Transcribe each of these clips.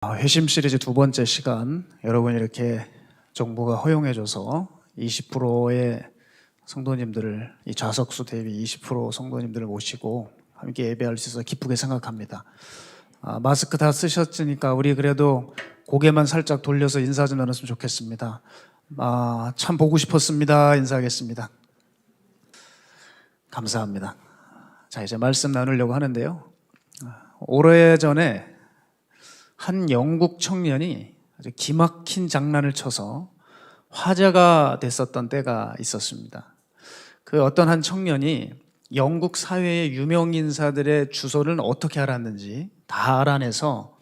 회심 시리즈 두 번째 시간, 여러분 이렇게 정부가 허용해줘서 20%의 성도님들을, 이 좌석수 대비 20% 성도님들을 모시고 함께 예배할 수 있어서 기쁘게 생각합니다. 마스크 다 쓰셨으니까 우리 그래도 고개만 살짝 돌려서 인사 좀 나눴으면 좋겠습니다. 참 보고 싶었습니다. 인사하겠습니다. 감사합니다. 자, 이제 말씀 나누려고 하는데요. 오래전에 한 영국 청년이 아주 기막힌 장난을 쳐서 화제가 됐었던 때가 있었습니다. 그 어떤 한 청년이 영국 사회의 유명 인사들의 주소를 어떻게 알았는지 다 알아내서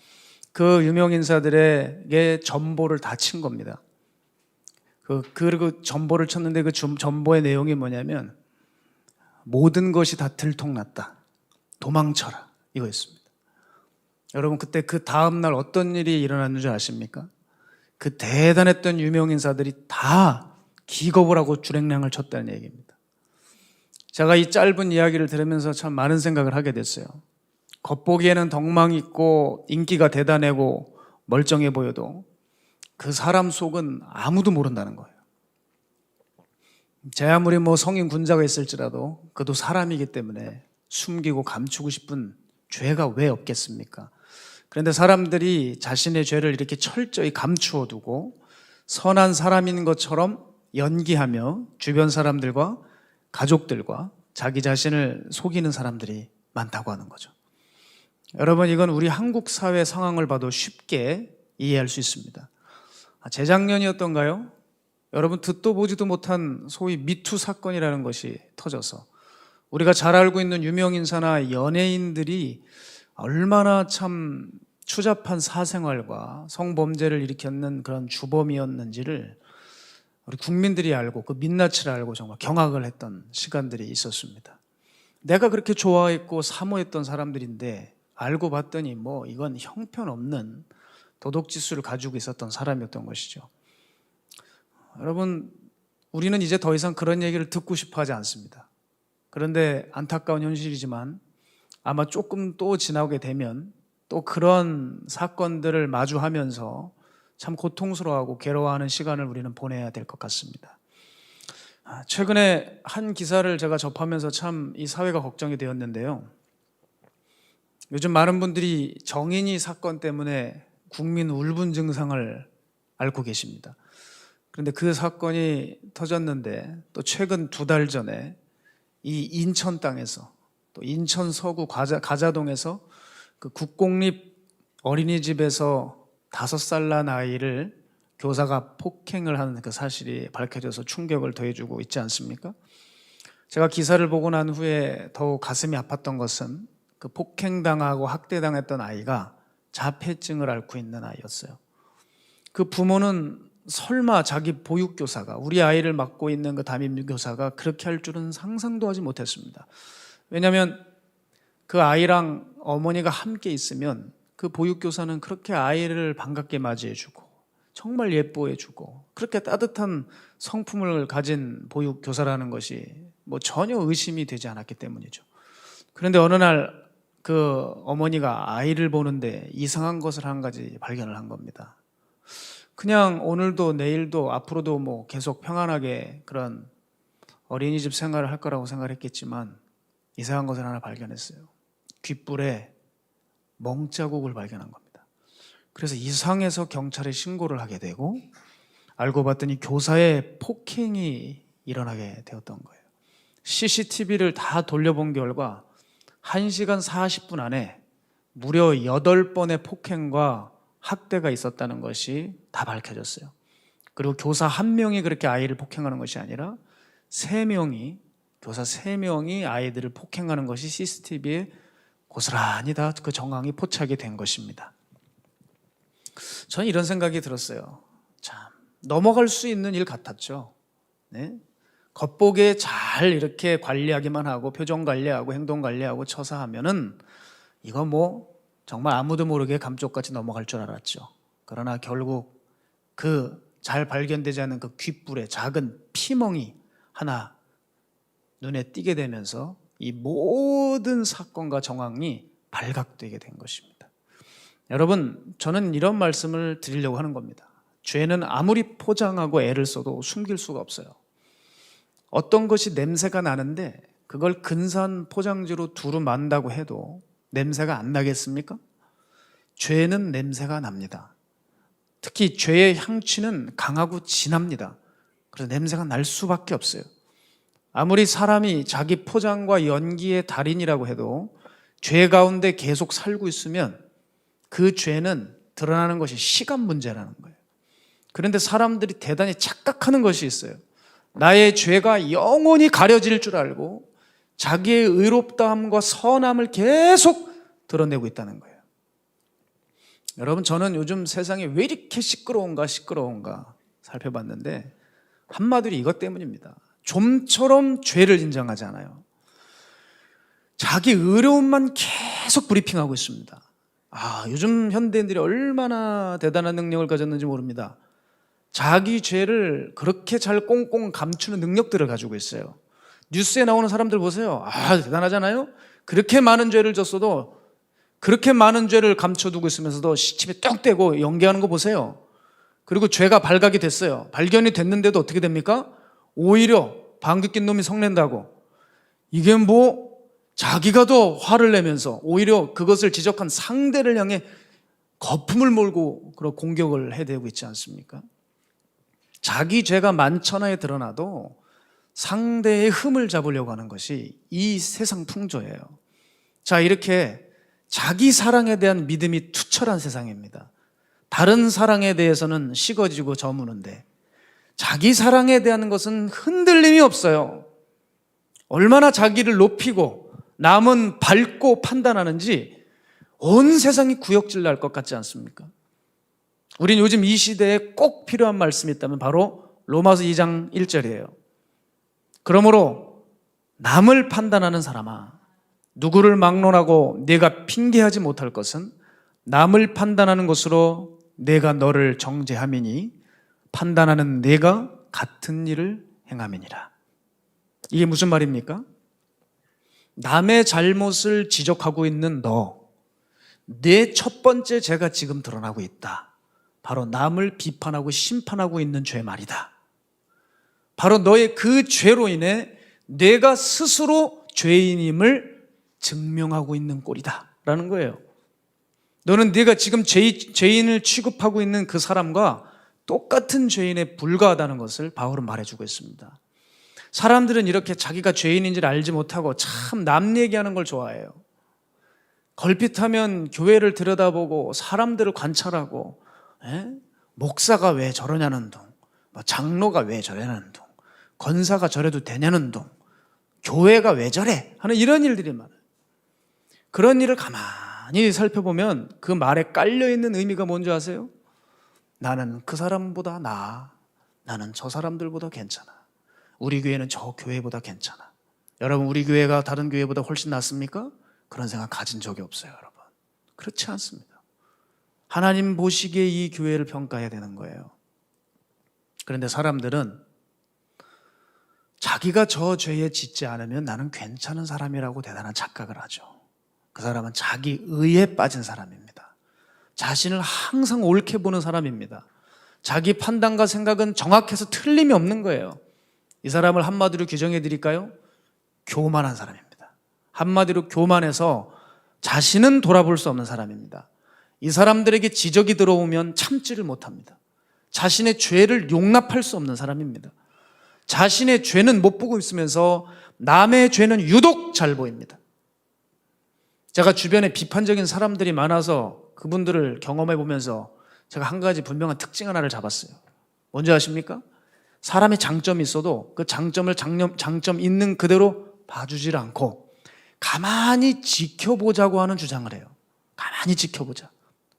그 유명 인사들에게 전보를 다 친 겁니다. 그리고 전보를 쳤는데 그 전보의 내용이 뭐냐면 모든 것이 다 들통났다. 도망쳐라. 이거였습니다. 여러분, 그때 그 다음날 어떤 일이 일어났는 줄 아십니까? 그 대단했던 유명인사들이 다 기겁을 하고 주랭랑을 쳤다는 얘기입니다. 제가 이 짧은 이야기를 들으면서 참 많은 생각을 하게 됐어요. 겉보기에는 덕망 있고 인기가 대단하고 멀쩡해 보여도 그 사람 속은 아무도 모른다는 거예요. 제 아무리 성인 군자가 있을지라도 그도 사람이기 때문에 숨기고 감추고 싶은 죄가 왜 없겠습니까? 그런데 사람들이 자신의 죄를 이렇게 철저히 감추어 두고 선한 사람인 것처럼 연기하며 주변 사람들과 가족들과 자기 자신을 속이는 사람들이 많다고 하는 거죠. 여러분, 이건 우리 한국 사회 상황을 봐도 쉽게 이해할 수 있습니다. 재작년이었던가요? 여러분, 듣도 보지도 못한 소위 미투 사건이라는 것이 터져서 우리가 잘 알고 있는 유명인사나 연예인들이 얼마나 참 추잡한 사생활과 성범죄를 일으켰는 그런 주범이었는지를 우리 국민들이 알고 그 민낯을 알고 정말 경악을 했던 시간들이 있었습니다. 내가 그렇게 좋아했고 사모했던 사람들인데 알고 봤더니 이건 형편없는 도덕지수를 가지고 있었던 사람이었던 것이죠. 여러분, 우리는 이제 더 이상 그런 얘기를 듣고 싶어 하지 않습니다. 그런데 안타까운 현실이지만 아마 조금 또 지나게 되면 또 그런 사건들을 마주하면서 참 고통스러워하고 괴로워하는 시간을 우리는 보내야 될 것 같습니다. 최근에 한 기사를 제가 접하면서 참 이 사회가 걱정이 되었는데요. 요즘 많은 분들이 정인이 사건 때문에 국민 울분 증상을 앓고 계십니다. 그런데 그 사건이 터졌는데 또 최근 2달 전에 이 인천 땅에서 또 인천 서구 가자동에서 그 국공립 어린이집에서 5살 난 아이를 교사가 폭행을 하는 그 사실이 밝혀져서 충격을 더해주고 있지 않습니까? 제가 기사를 보고 난 후에 더욱 가슴이 아팠던 것은 그 폭행당하고 학대당했던 아이가 자폐증을 앓고 있는 아이였어요. 그 부모는 설마 자기 보육교사가, 우리 아이를 맡고 있는 그 담임교사가 그렇게 할 줄은 상상도 하지 못했습니다. 왜냐하면 그 아이랑 어머니가 함께 있으면 그 보육교사는 그렇게 아이를 반갑게 맞이해주고 정말 예뻐해주고 그렇게 따뜻한 성품을 가진 보육교사라는 것이 전혀 의심이 되지 않았기 때문이죠. 그런데 어느 날 그 어머니가 아이를 보는데 이상한 것을 한 가지 발견을 한 겁니다. 그냥 오늘도 내일도 앞으로도 계속 평안하게 그런 어린이집 생활을 할 거라고 생각했겠지만 이상한 것을 하나 발견했어요. 귓불에 멍자국을 발견한 겁니다. 그래서 이상해서 경찰에 신고를 하게 되고 알고 봤더니 교사의 폭행이 일어나게 되었던 거예요. CCTV를 다 돌려본 결과 1시간 40분 안에 무려 8번의 폭행과 학대가 있었다는 것이 다 밝혀졌어요. 그리고 교사 1명이 그렇게 아이를 폭행하는 것이 아니라 교사 3명이 아이들을 폭행하는 것이 CCTV에 고스란히 다 그 정황이 포착이 된 것입니다. 저는 이런 생각이 들었어요. 참 넘어갈 수 있는 일 같았죠. 네? 겉보기에 잘 이렇게 관리하기만 하고 표정 관리하고 행동 관리하고 처사하면은 이거 정말 아무도 모르게 감쪽같이 넘어갈 줄 알았죠. 그러나 결국 그 잘 발견되지 않은 그 귓불에 작은 피멍이 하나 눈에 띄게 되면서 이 모든 사건과 정황이 발각되게 된 것입니다. 여러분, 저는 이런 말씀을 드리려고 하는 겁니다. 죄는 아무리 포장하고 애를 써도 숨길 수가 없어요. 어떤 것이 냄새가 나는데 그걸 근사한 포장지로 두루 만다고 해도 냄새가 안 나겠습니까? 죄는 냄새가 납니다. 특히 죄의 향취는 강하고 진합니다. 그래서 냄새가 날 수밖에 없어요. 아무리 사람이 자기 포장과 연기의 달인이라고 해도 죄 가운데 계속 살고 있으면 그 죄는 드러나는 것이 시간 문제라는 거예요. 그런데 사람들이 대단히 착각하는 것이 있어요. 나의 죄가 영원히 가려질 줄 알고 자기의 의롭다함과 선함을 계속 드러내고 있다는 거예요. 여러분, 저는 요즘 세상이 왜 이렇게 시끄러운가 살펴봤는데 한마디로 이것 때문입니다. 좀처럼 죄를 인정하지 않아요. 자기 의로움만 계속 브리핑하고 있습니다. 요즘 현대인들이 얼마나 대단한 능력을 가졌는지 모릅니다. 자기 죄를 그렇게 잘 꽁꽁 감추는 능력들을 가지고 있어요. 뉴스에 나오는 사람들 보세요. 대단하잖아요. 그렇게 많은 죄를 졌어도 그렇게 많은 죄를 감춰두고 있으면서도 시침에 뚝 떼고 연기하는 거 보세요. 그리고 죄가 발각이 됐어요. 발견이 됐는데도 어떻게 됩니까? 오히려 방귀 낀 놈이 성낸다고. 이게 자기가 더 화를 내면서 오히려 그것을 지적한 상대를 향해 거품을 몰고 그런 공격을 해대고 있지 않습니까? 자기 죄가 만천하에 드러나도 상대의 흠을 잡으려고 하는 것이 이 세상 풍조예요. 자, 이렇게 자기 사랑에 대한 믿음이 투철한 세상입니다. 다른 사랑에 대해서는 식어지고 저무는데 자기 사랑에 대한 것은 흔들림이 없어요. 얼마나 자기를 높이고 남은 밟고 판단하는지 온 세상이 구역질 날 것 같지 않습니까? 우린 요즘 이 시대에 꼭 필요한 말씀이 있다면 바로 로마서 2장 1절이에요. 그러므로 남을 판단하는 사람아, 누구를 막론하고 네가 핑계하지 못할 것은 남을 판단하는 것으로 내가 너를 정죄함이니 판단하는 내가 같은 일을 행함이니라. 이게 무슨 말입니까? 남의 잘못을 지적하고 있는 내 첫 번째 죄가 지금 드러나고 있다. 바로 남을 비판하고 심판하고 있는 죄 말이다. 바로 너의 그 죄로 인해 내가 스스로 죄인임을 증명하고 있는 꼴이다 라는 거예요. 너는 네가 지금 죄인을 취급하고 있는 그 사람과 똑같은 죄인에 불과하다는 것을 바울은 말해주고 있습니다. 사람들은 이렇게 자기가 죄인인지를 알지 못하고 참 남 얘기하는 걸 좋아해요. 걸핏하면 교회를 들여다보고 사람들을 관찰하고 목사가 왜 저러냐는 둥, 장로가 왜 저러냐는 둥, 권사가 저래도 되냐는 둥, 교회가 왜 저래 하는 이런 일들이 많아요. 그런 일을 가만히 살펴보면 그 말에 깔려있는 의미가 뭔지 아세요? 나는 그 사람보다 나아. 나는 저 사람들보다 괜찮아. 우리 교회는 저 교회보다 괜찮아. 여러분, 우리 교회가 다른 교회보다 훨씬 낫습니까? 그런 생각 가진 적이 없어요, 여러분. 그렇지 않습니다. 하나님 보시기에 이 교회를 평가해야 되는 거예요. 그런데 사람들은 자기가 저 죄에 짓지 않으면 나는 괜찮은 사람이라고 대단한 착각을 하죠. 그 사람은 자기 의에 빠진 사람입니다. 자신을 항상 옳게 보는 사람입니다. 자기 판단과 생각은 정확해서 틀림이 없는 거예요. 이 사람을 한마디로 규정해 드릴까요? 교만한 사람입니다. 한마디로 교만해서 자신은 돌아볼 수 없는 사람입니다. 이 사람들에게 지적이 들어오면 참지를 못합니다. 자신의 죄를 용납할 수 없는 사람입니다. 자신의 죄는 못 보고 있으면서 남의 죄는 유독 잘 보입니다. 제가 주변에 비판적인 사람들이 많아서 그분들을 경험해 보면서 제가 한 가지 분명한 특징 하나를 잡았어요. 뭔지 아십니까? 사람의 장점이 있어도 그 장점을 장점 있는 그대로 봐주질 않고 가만히 지켜보자고 하는 주장을 해요. 가만히 지켜보자.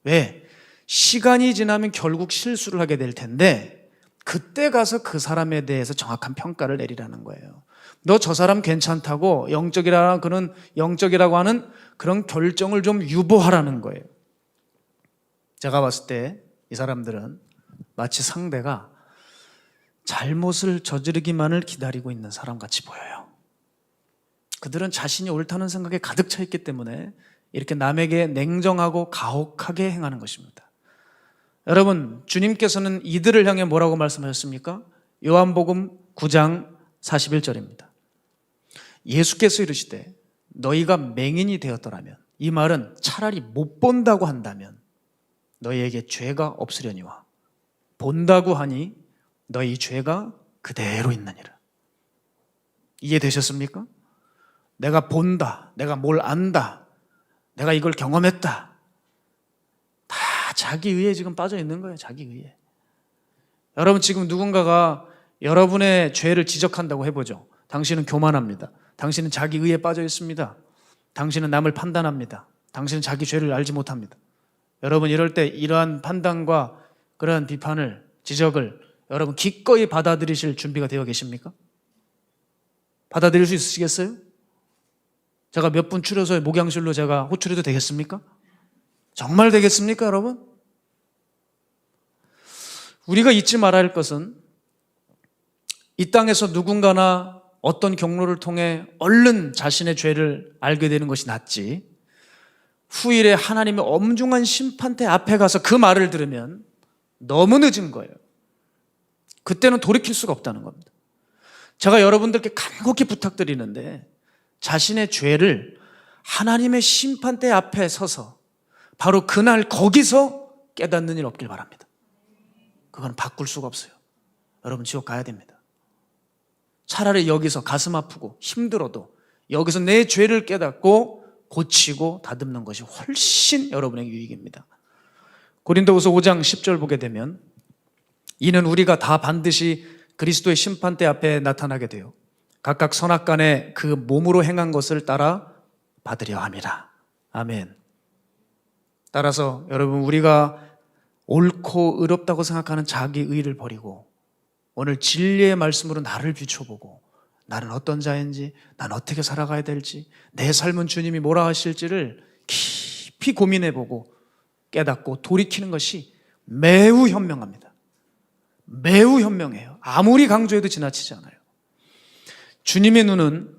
왜? 시간이 지나면 결국 실수를 하게 될 텐데 그때 가서 그 사람에 대해서 정확한 평가를 내리라는 거예요. 너 저 사람 괜찮다고 영적이라고 하는 그런 결정을 좀 유보하라는 거예요. 제가 봤을 때 이 사람들은 마치 상대가 잘못을 저지르기만을 기다리고 있는 사람 같이 보여요. 그들은 자신이 옳다는 생각에 가득 차 있기 때문에 이렇게 남에게 냉정하고 가혹하게 행하는 것입니다. 여러분, 주님께서는 이들을 향해 뭐라고 말씀하셨습니까? 요한복음 9장 41절입니다. 예수께서 이르시되 너희가 맹인이 되었더라면, 이 말은 차라리 못 본다고 한다면 너희에게 죄가 없으려니와 본다고 하니 너희 죄가 그대로 있느니라. 이해되셨습니까? 내가 본다, 내가 뭘 안다, 내가 이걸 경험했다, 다 자기 의에 지금 빠져 있는 거예요. 자기 의에. 여러분, 지금 누군가가 여러분의 죄를 지적한다고 해보죠. 당신은 교만합니다. 당신은 자기 의에 빠져 있습니다. 당신은 남을 판단합니다. 당신은 자기 죄를 알지 못합니다. 여러분, 이럴 때 이러한 판단과 그러한 비판을, 지적을 여러분 기꺼이 받아들이실 준비가 되어 계십니까? 받아들일 수 있으시겠어요? 제가 몇 분 추려서 목양실로 제가 호출해도 되겠습니까? 정말 되겠습니까, 여러분? 우리가 잊지 말아야 할 것은 이 땅에서 누군가나 어떤 경로를 통해 얼른 자신의 죄를 알게 되는 것이 낫지, 후일에 하나님의 엄중한 심판대 앞에 가서 그 말을 들으면 너무 늦은 거예요. 그때는 돌이킬 수가 없다는 겁니다. 제가 여러분들께 간곡히 부탁드리는데, 자신의 죄를 하나님의 심판대 앞에 서서 바로 그날 거기서 깨닫는 일 없길 바랍니다. 그건 바꿀 수가 없어요. 여러분, 지옥 가야 됩니다. 차라리 여기서 가슴 아프고 힘들어도 여기서 내 죄를 깨닫고 고치고 다듬는 것이 훨씬 여러분에게 유익입니다. 고린도후서 5장 10절 보게 되면, 이는 우리가 다 반드시 그리스도의 심판대 앞에 나타나게 되어 각각 선악간에 그 몸으로 행한 것을 따라 받으려 함이라. 아멘. 따라서 여러분, 우리가 옳고 의롭다고 생각하는 자기 의를 버리고 오늘 진리의 말씀으로 나를 비춰보고, 나는 어떤 자인지, 난 어떻게 살아가야 될지, 내 삶은 주님이 뭐라 하실지를 깊이 고민해보고 깨닫고 돌이키는 것이 매우 현명합니다. 매우 현명해요. 아무리 강조해도 지나치지 않아요. 주님의 눈은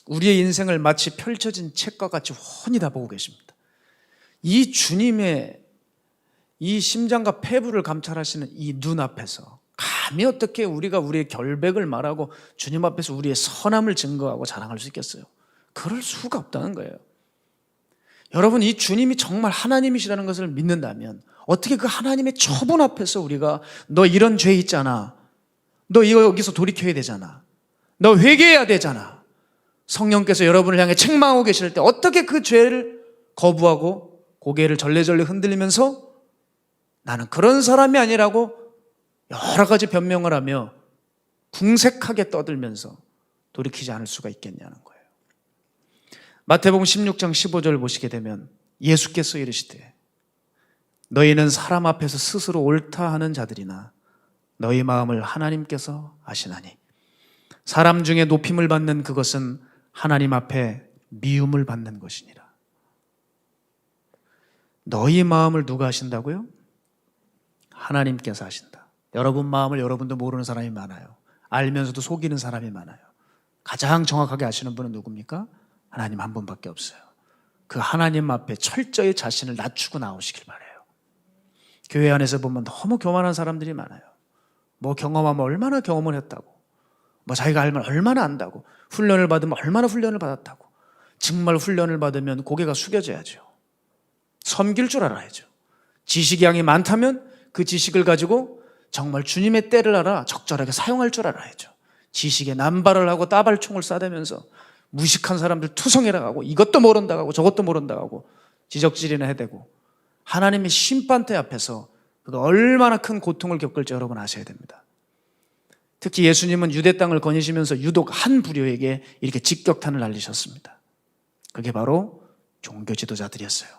우리의 인생을 마치 펼쳐진 책과 같이 훤히 다 보고 계십니다. 이 주님의 이 심장과 폐부를 감찰하시는 이 눈 앞에서 감히 어떻게 우리가 우리의 결백을 말하고 주님 앞에서 우리의 선함을 증거하고 자랑할 수 있겠어요? 그럴 수가 없다는 거예요. 여러분, 이 주님이 정말 하나님이시라는 것을 믿는다면 어떻게 그 하나님의 처분 앞에서 우리가 너 이런 죄 있잖아, 너 이거 여기서 돌이켜야 되잖아, 너 회개해야 되잖아, 성령께서 여러분을 향해 책망하고 계실 때 어떻게 그 죄를 거부하고 고개를 절레절레 흔들리면서 나는 그런 사람이 아니라고 여러 가지 변명을 하며 궁색하게 떠들면서 돌이키지 않을 수가 있겠냐는 거예요. 마태복음 16장 15절 보시게 되면 예수께서 이르시되 너희는 사람 앞에서 스스로 옳다 하는 자들이나 너희 마음을 하나님께서 아시나니 사람 중에 높임을 받는 그것은 하나님 앞에 미움을 받는 것이니라. 너희 마음을 누가 아신다고요? 하나님께서 아신다. 여러분 마음을 여러분도 모르는 사람이 많아요. 알면서도 속이는 사람이 많아요. 가장 정확하게 아시는 분은 누굽니까? 하나님 한 분밖에 없어요. 그 하나님 앞에 철저히 자신을 낮추고 나오시길 바라요. 교회 안에서 보면 너무 교만한 사람들이 많아요. 뭐 경험하면 얼마나 경험을 했다고, 뭐 자기가 알면 얼마나 안다고, 훈련을 받으면 얼마나 훈련을 받았다고. 정말 훈련을 받으면 고개가 숙여져야죠. 섬길 줄 알아야죠. 지식이 양이 많다면 그 지식을 가지고 정말 주님의 때를 알아 적절하게 사용할 줄 알아야죠. 지식에 남발을 하고 따발총을 쏴대면서 무식한 사람들 투성이라 하고 이것도 모른다고 하고 저것도 모른다고 하고 지적질이나 해대고 하나님의 심판대 앞에서 그가 얼마나 큰 고통을 겪을지 여러분 아셔야 됩니다. 특히 예수님은 유대 땅을 거니시면서 유독 한 부류에게 이렇게 직격탄을 날리셨습니다. 그게 바로 종교 지도자들이었어요.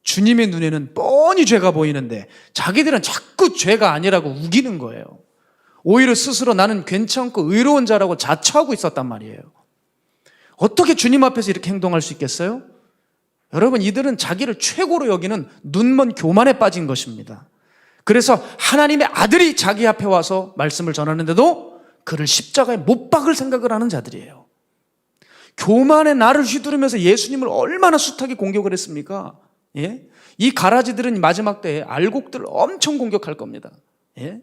주님의 눈에는 뻔히 죄가 보이는데 자기들은 자꾸 죄가 아니라고 우기는 거예요. 오히려 스스로 나는 괜찮고 의로운 자라고 자처하고 있었단 말이에요. 어떻게 주님 앞에서 이렇게 행동할 수 있겠어요? 여러분, 이들은 자기를 최고로 여기는 눈먼 교만에 빠진 것입니다. 그래서 하나님의 아들이 자기 앞에 와서 말씀을 전하는데도 그를 십자가에 못 박을 생각을 하는 자들이에요. 교만의 날을 휘두르면서 예수님을 얼마나 숱하게 공격을 했습니까? 예? 이 가라지들은 마지막 때에 알곡들을 엄청 공격할 겁니다. 예?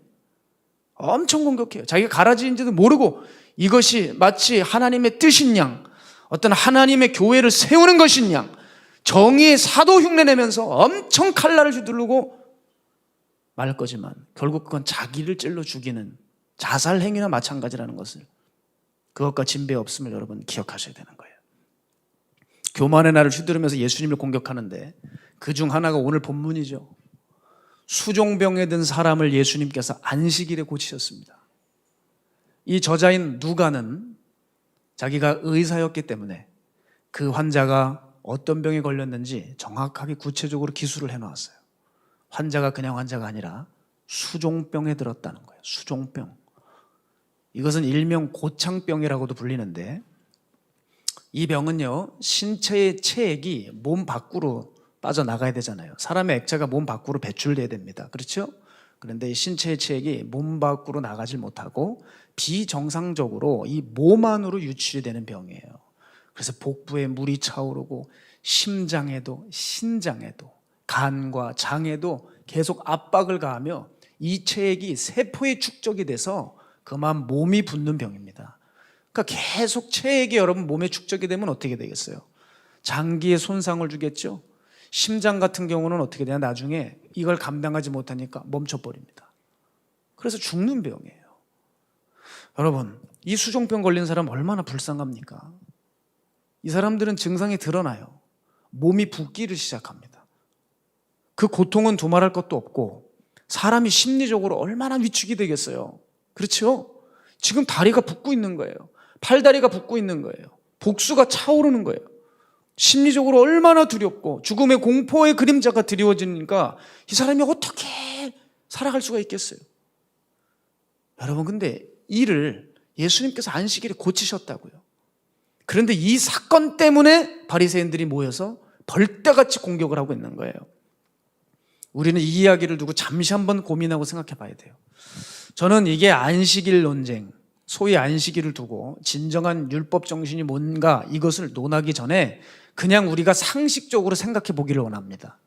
엄청 공격해요. 자기가 가라지인지도 모르고 이것이 마치 하나님의 뜻인 양, 어떤 하나님의 교회를 세우는 것인 양, 정의의 사도 흉내내면서 엄청 칼날을 휘두르고 말 거지만 결국 그건 자기를 찔러 죽이는 자살 행위나 마찬가지라는 것을, 그것과 진배 없음을 여러분 기억하셔야 되는 거예요. 교만의 날을 휘두르면서 예수님을 공격하는데 그 중 하나가 오늘 본문이죠. 수종병에 든 사람을 예수님께서 안식일에 고치셨습니다. 이 저자인 누가는 자기가 의사였기 때문에 그 환자가 어떤 병에 걸렸는지 정확하게 구체적으로 기술을 해놓았어요. 환자가 그냥 환자가 아니라 수종병에 들었다는 거예요. 수종병. 이것은 일명 고창병이라고도 불리는데, 이 병은요, 신체의 체액이 몸 밖으로 빠져나가야 되잖아요. 사람의 액체가 몸 밖으로 배출돼야 됩니다. 그렇죠? 그런데 이 신체의 체액이 몸 밖으로 나가질 못하고 비정상적으로 이 몸 안으로 유출이 되는 병이에요. 그래서 복부에 물이 차오르고 심장에도 신장에도 간과 장에도 계속 압박을 가하며 이 체액이 세포에 축적이 돼서 그만 몸이 붓는 병입니다. 그러니까 계속 체액이 여러분 몸에 축적이 되면 어떻게 되겠어요? 장기에 손상을 주겠죠. 심장 같은 경우는 어떻게 되냐, 나중에 이걸 감당하지 못하니까 멈춰버립니다. 그래서 죽는 병이에요. 여러분, 이 수종병 걸린 사람 얼마나 불쌍합니까? 이 사람들은 증상이 드러나요. 몸이 붓기를 시작합니다. 그 고통은 두말할 것도 없고 사람이 심리적으로 얼마나 위축이 되겠어요. 그렇죠? 지금 다리가 붓고 있는 거예요. 팔다리가 붓고 있는 거예요. 복수가 차오르는 거예요. 심리적으로 얼마나 두렵고 죽음의 공포의 그림자가 드리워지니까 이 사람이 어떻게 살아갈 수가 있겠어요? 여러분, 근데 이를 예수님께서 안식일에 고치셨다고요. 그런데 이 사건 때문에 바리새인들이 모여서 벌떼같이 공격을 하고 있는 거예요. 우리는 이 이야기를 두고 잠시 한번 고민하고 생각해 봐야 돼요. 저는 이게 안식일 논쟁, 소위 안식일을 두고 진정한 율법 정신이 뭔가 이것을 논하기 전에 그냥 우리가 상식적으로 생각해 보기를 원합니다.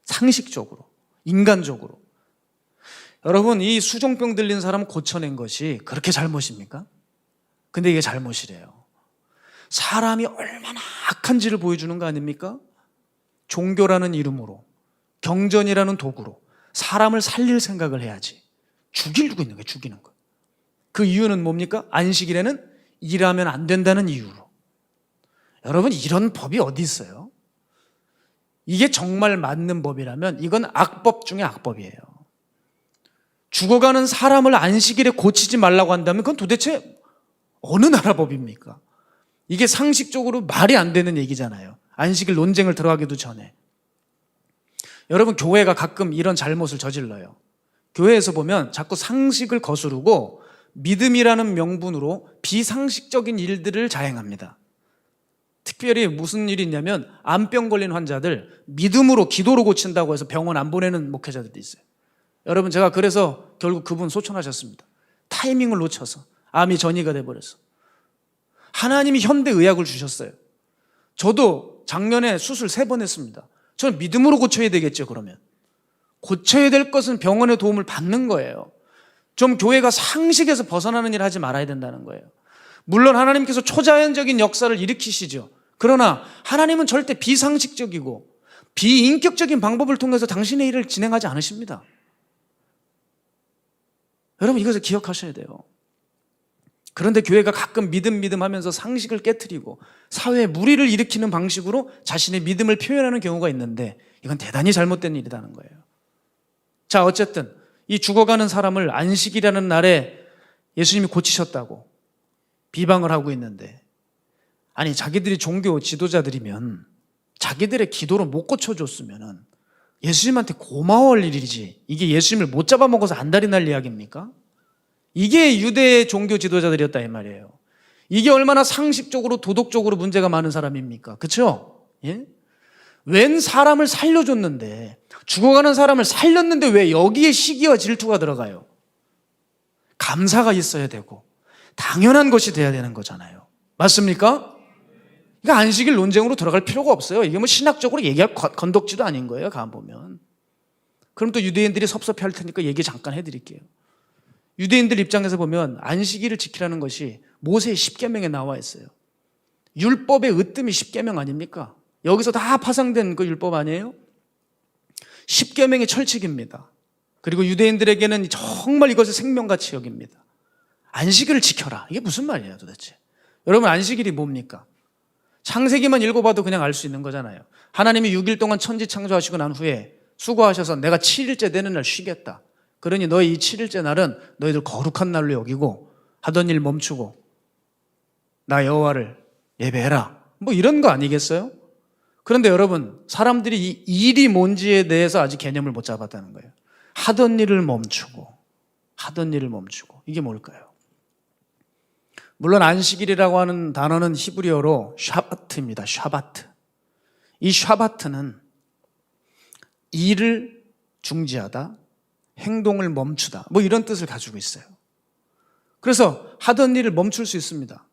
상식적으로, 인간적으로. 여러분, 이 수종병 들린 사람 고쳐낸 것이 그렇게 잘못입니까? 근데 이게 잘못이래요. 사람이 얼마나 악한지를 보여주는 거 아닙니까? 종교라는 이름으로, 경전이라는 도구로 사람을 살릴 생각을 해야지 죽이려고 있는 거예요. 죽이는 거. 그 이유는 뭡니까? 안식일에는 일하면 안 된다는 이유로. 여러분, 이런 법이 어디 있어요? 이게 정말 맞는 법이라면 이건 악법 중에 악법이에요. 죽어가는 사람을 안식일에 고치지 말라고 한다면 그건 도대체 어느 나라 법입니까? 이게 상식적으로 말이 안 되는 얘기잖아요. 안식일 논쟁을 들어가기도 전에. 여러분, 교회가 가끔 이런 잘못을 저질러요. 교회에서 보면 자꾸 상식을 거스르고 믿음이라는 명분으로 비상식적인 일들을 자행합니다. 특별히 무슨 일이 있냐면 암병 걸린 환자들 믿음으로 기도로 고친다고 해서 병원 안 보내는 목회자들도 있어요. 여러분, 제가 그래서 결국 그분 소천하셨습니다. 타이밍을 놓쳐서 암이 전이가 돼버려서. 하나님이 현대의학을 주셨어요. 저도 작년에 수술 3번 했습니다. 저는 믿음으로 고쳐야 되겠죠. 그러면 고쳐야 될 것은 병원의 도움을 받는 거예요. 좀 교회가 상식에서 벗어나는 일을 하지 말아야 된다는 거예요. 물론 하나님께서 초자연적인 역사를 일으키시죠. 그러나 하나님은 절대 비상식적이고 비인격적인 방법을 통해서 당신의 일을 진행하지 않으십니다. 여러분, 이것을 기억하셔야 돼요. 그런데 교회가 가끔 믿음 하면서 상식을 깨트리고 사회에 무리를 일으키는 방식으로 자신의 믿음을 표현하는 경우가 있는데 이건 대단히 잘못된 일이라는 거예요. 자, 어쨌든 이 죽어가는 사람을 안식이라는 날에 예수님이 고치셨다고 비방을 하고 있는데, 아니, 자기들이 종교 지도자들이면 자기들의 기도로 못 고쳐줬으면 예수님한테 고마워할 일이지, 이게 예수님을 못 잡아먹어서 안달이 날 이야기입니까? 이게 유대의 종교 지도자들이었다 이 말이에요. 이게 얼마나 상식적으로 도덕적으로 문제가 많은 사람입니까? 그렇죠? 예? 웬 사람을 살려줬는데, 죽어가는 사람을 살렸는데 왜 여기에 시기와 질투가 들어가요? 감사가 있어야 되고 당연한 것이 돼야 되는 거잖아요. 맞습니까? 그러니까 안식일 논쟁으로 들어갈 필요가 없어요. 이게 뭐 신학적으로 얘기할 건덕지도 아닌 거예요. 가만 보면. 그럼 또 유대인들이 섭섭해할 테니까 얘기 잠깐 해드릴게요. 유대인들 입장에서 보면 안식일을 지키라는 것이 모세의 십계명에 나와 있어요. 율법의 으뜸이 십계명 아닙니까? 여기서 다 파생된 그 율법 아니에요? 십계명의 철칙입니다. 그리고 유대인들에게는 정말 이것을 생명같이 여깁니다. 안식일을 지켜라. 이게 무슨 말이에요 도대체? 여러분 안식일이 뭡니까? 창세기만 읽어봐도 그냥 알 수 있는 거잖아요. 하나님이 6일 동안 천지 창조하시고 난 후에 수고하셔서 내가 7일째 되는 날 쉬겠다. 그러니 너희 이 7일째 날은 너희들 거룩한 날로 여기고 하던 일 멈추고 나 여호와를 예배해라. 뭐 이런 거 아니겠어요? 그런데 여러분 사람들이 이 일이 뭔지에 대해서 아직 개념을 못 잡았다는 거예요. 하던 일을 멈추고 이게 뭘까요? 물론 안식일이라고 하는 단어는 히브리어로 샤바트입니다. 샤바트. 이 샤바트는 일을 중지하다, 행동을 멈추다 뭐 이런 뜻을 가지고 있어요. 그래서 하던 일을 멈출 수 있습니다.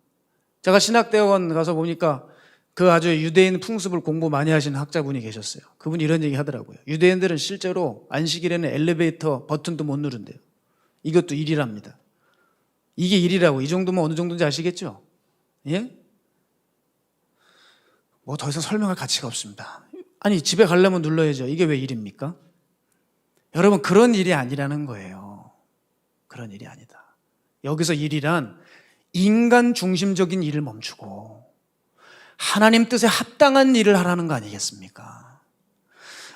제가 신학대학원 가서 보니까 그 아주 유대인 풍습을 공부 많이 하신 학자분이 계셨어요. 그분이 이런 얘기 하더라고요. 유대인들은 실제로 안식일에는 엘리베이터 버튼도 못 누른대요. 이것도 일이랍니다. 이게 일이라고. 이 정도면 어느 정도인지 아시겠죠? 예? 뭐 더 이상 설명할 가치가 없습니다. 아니 집에 가려면 눌러야죠. 이게 왜 일입니까? 여러분 그런 일이 아니라는 거예요. 그런 일이 아니다. 여기서 일이란 인간 중심적인 일을 멈추고 하나님 뜻에 합당한 일을 하라는 거 아니겠습니까?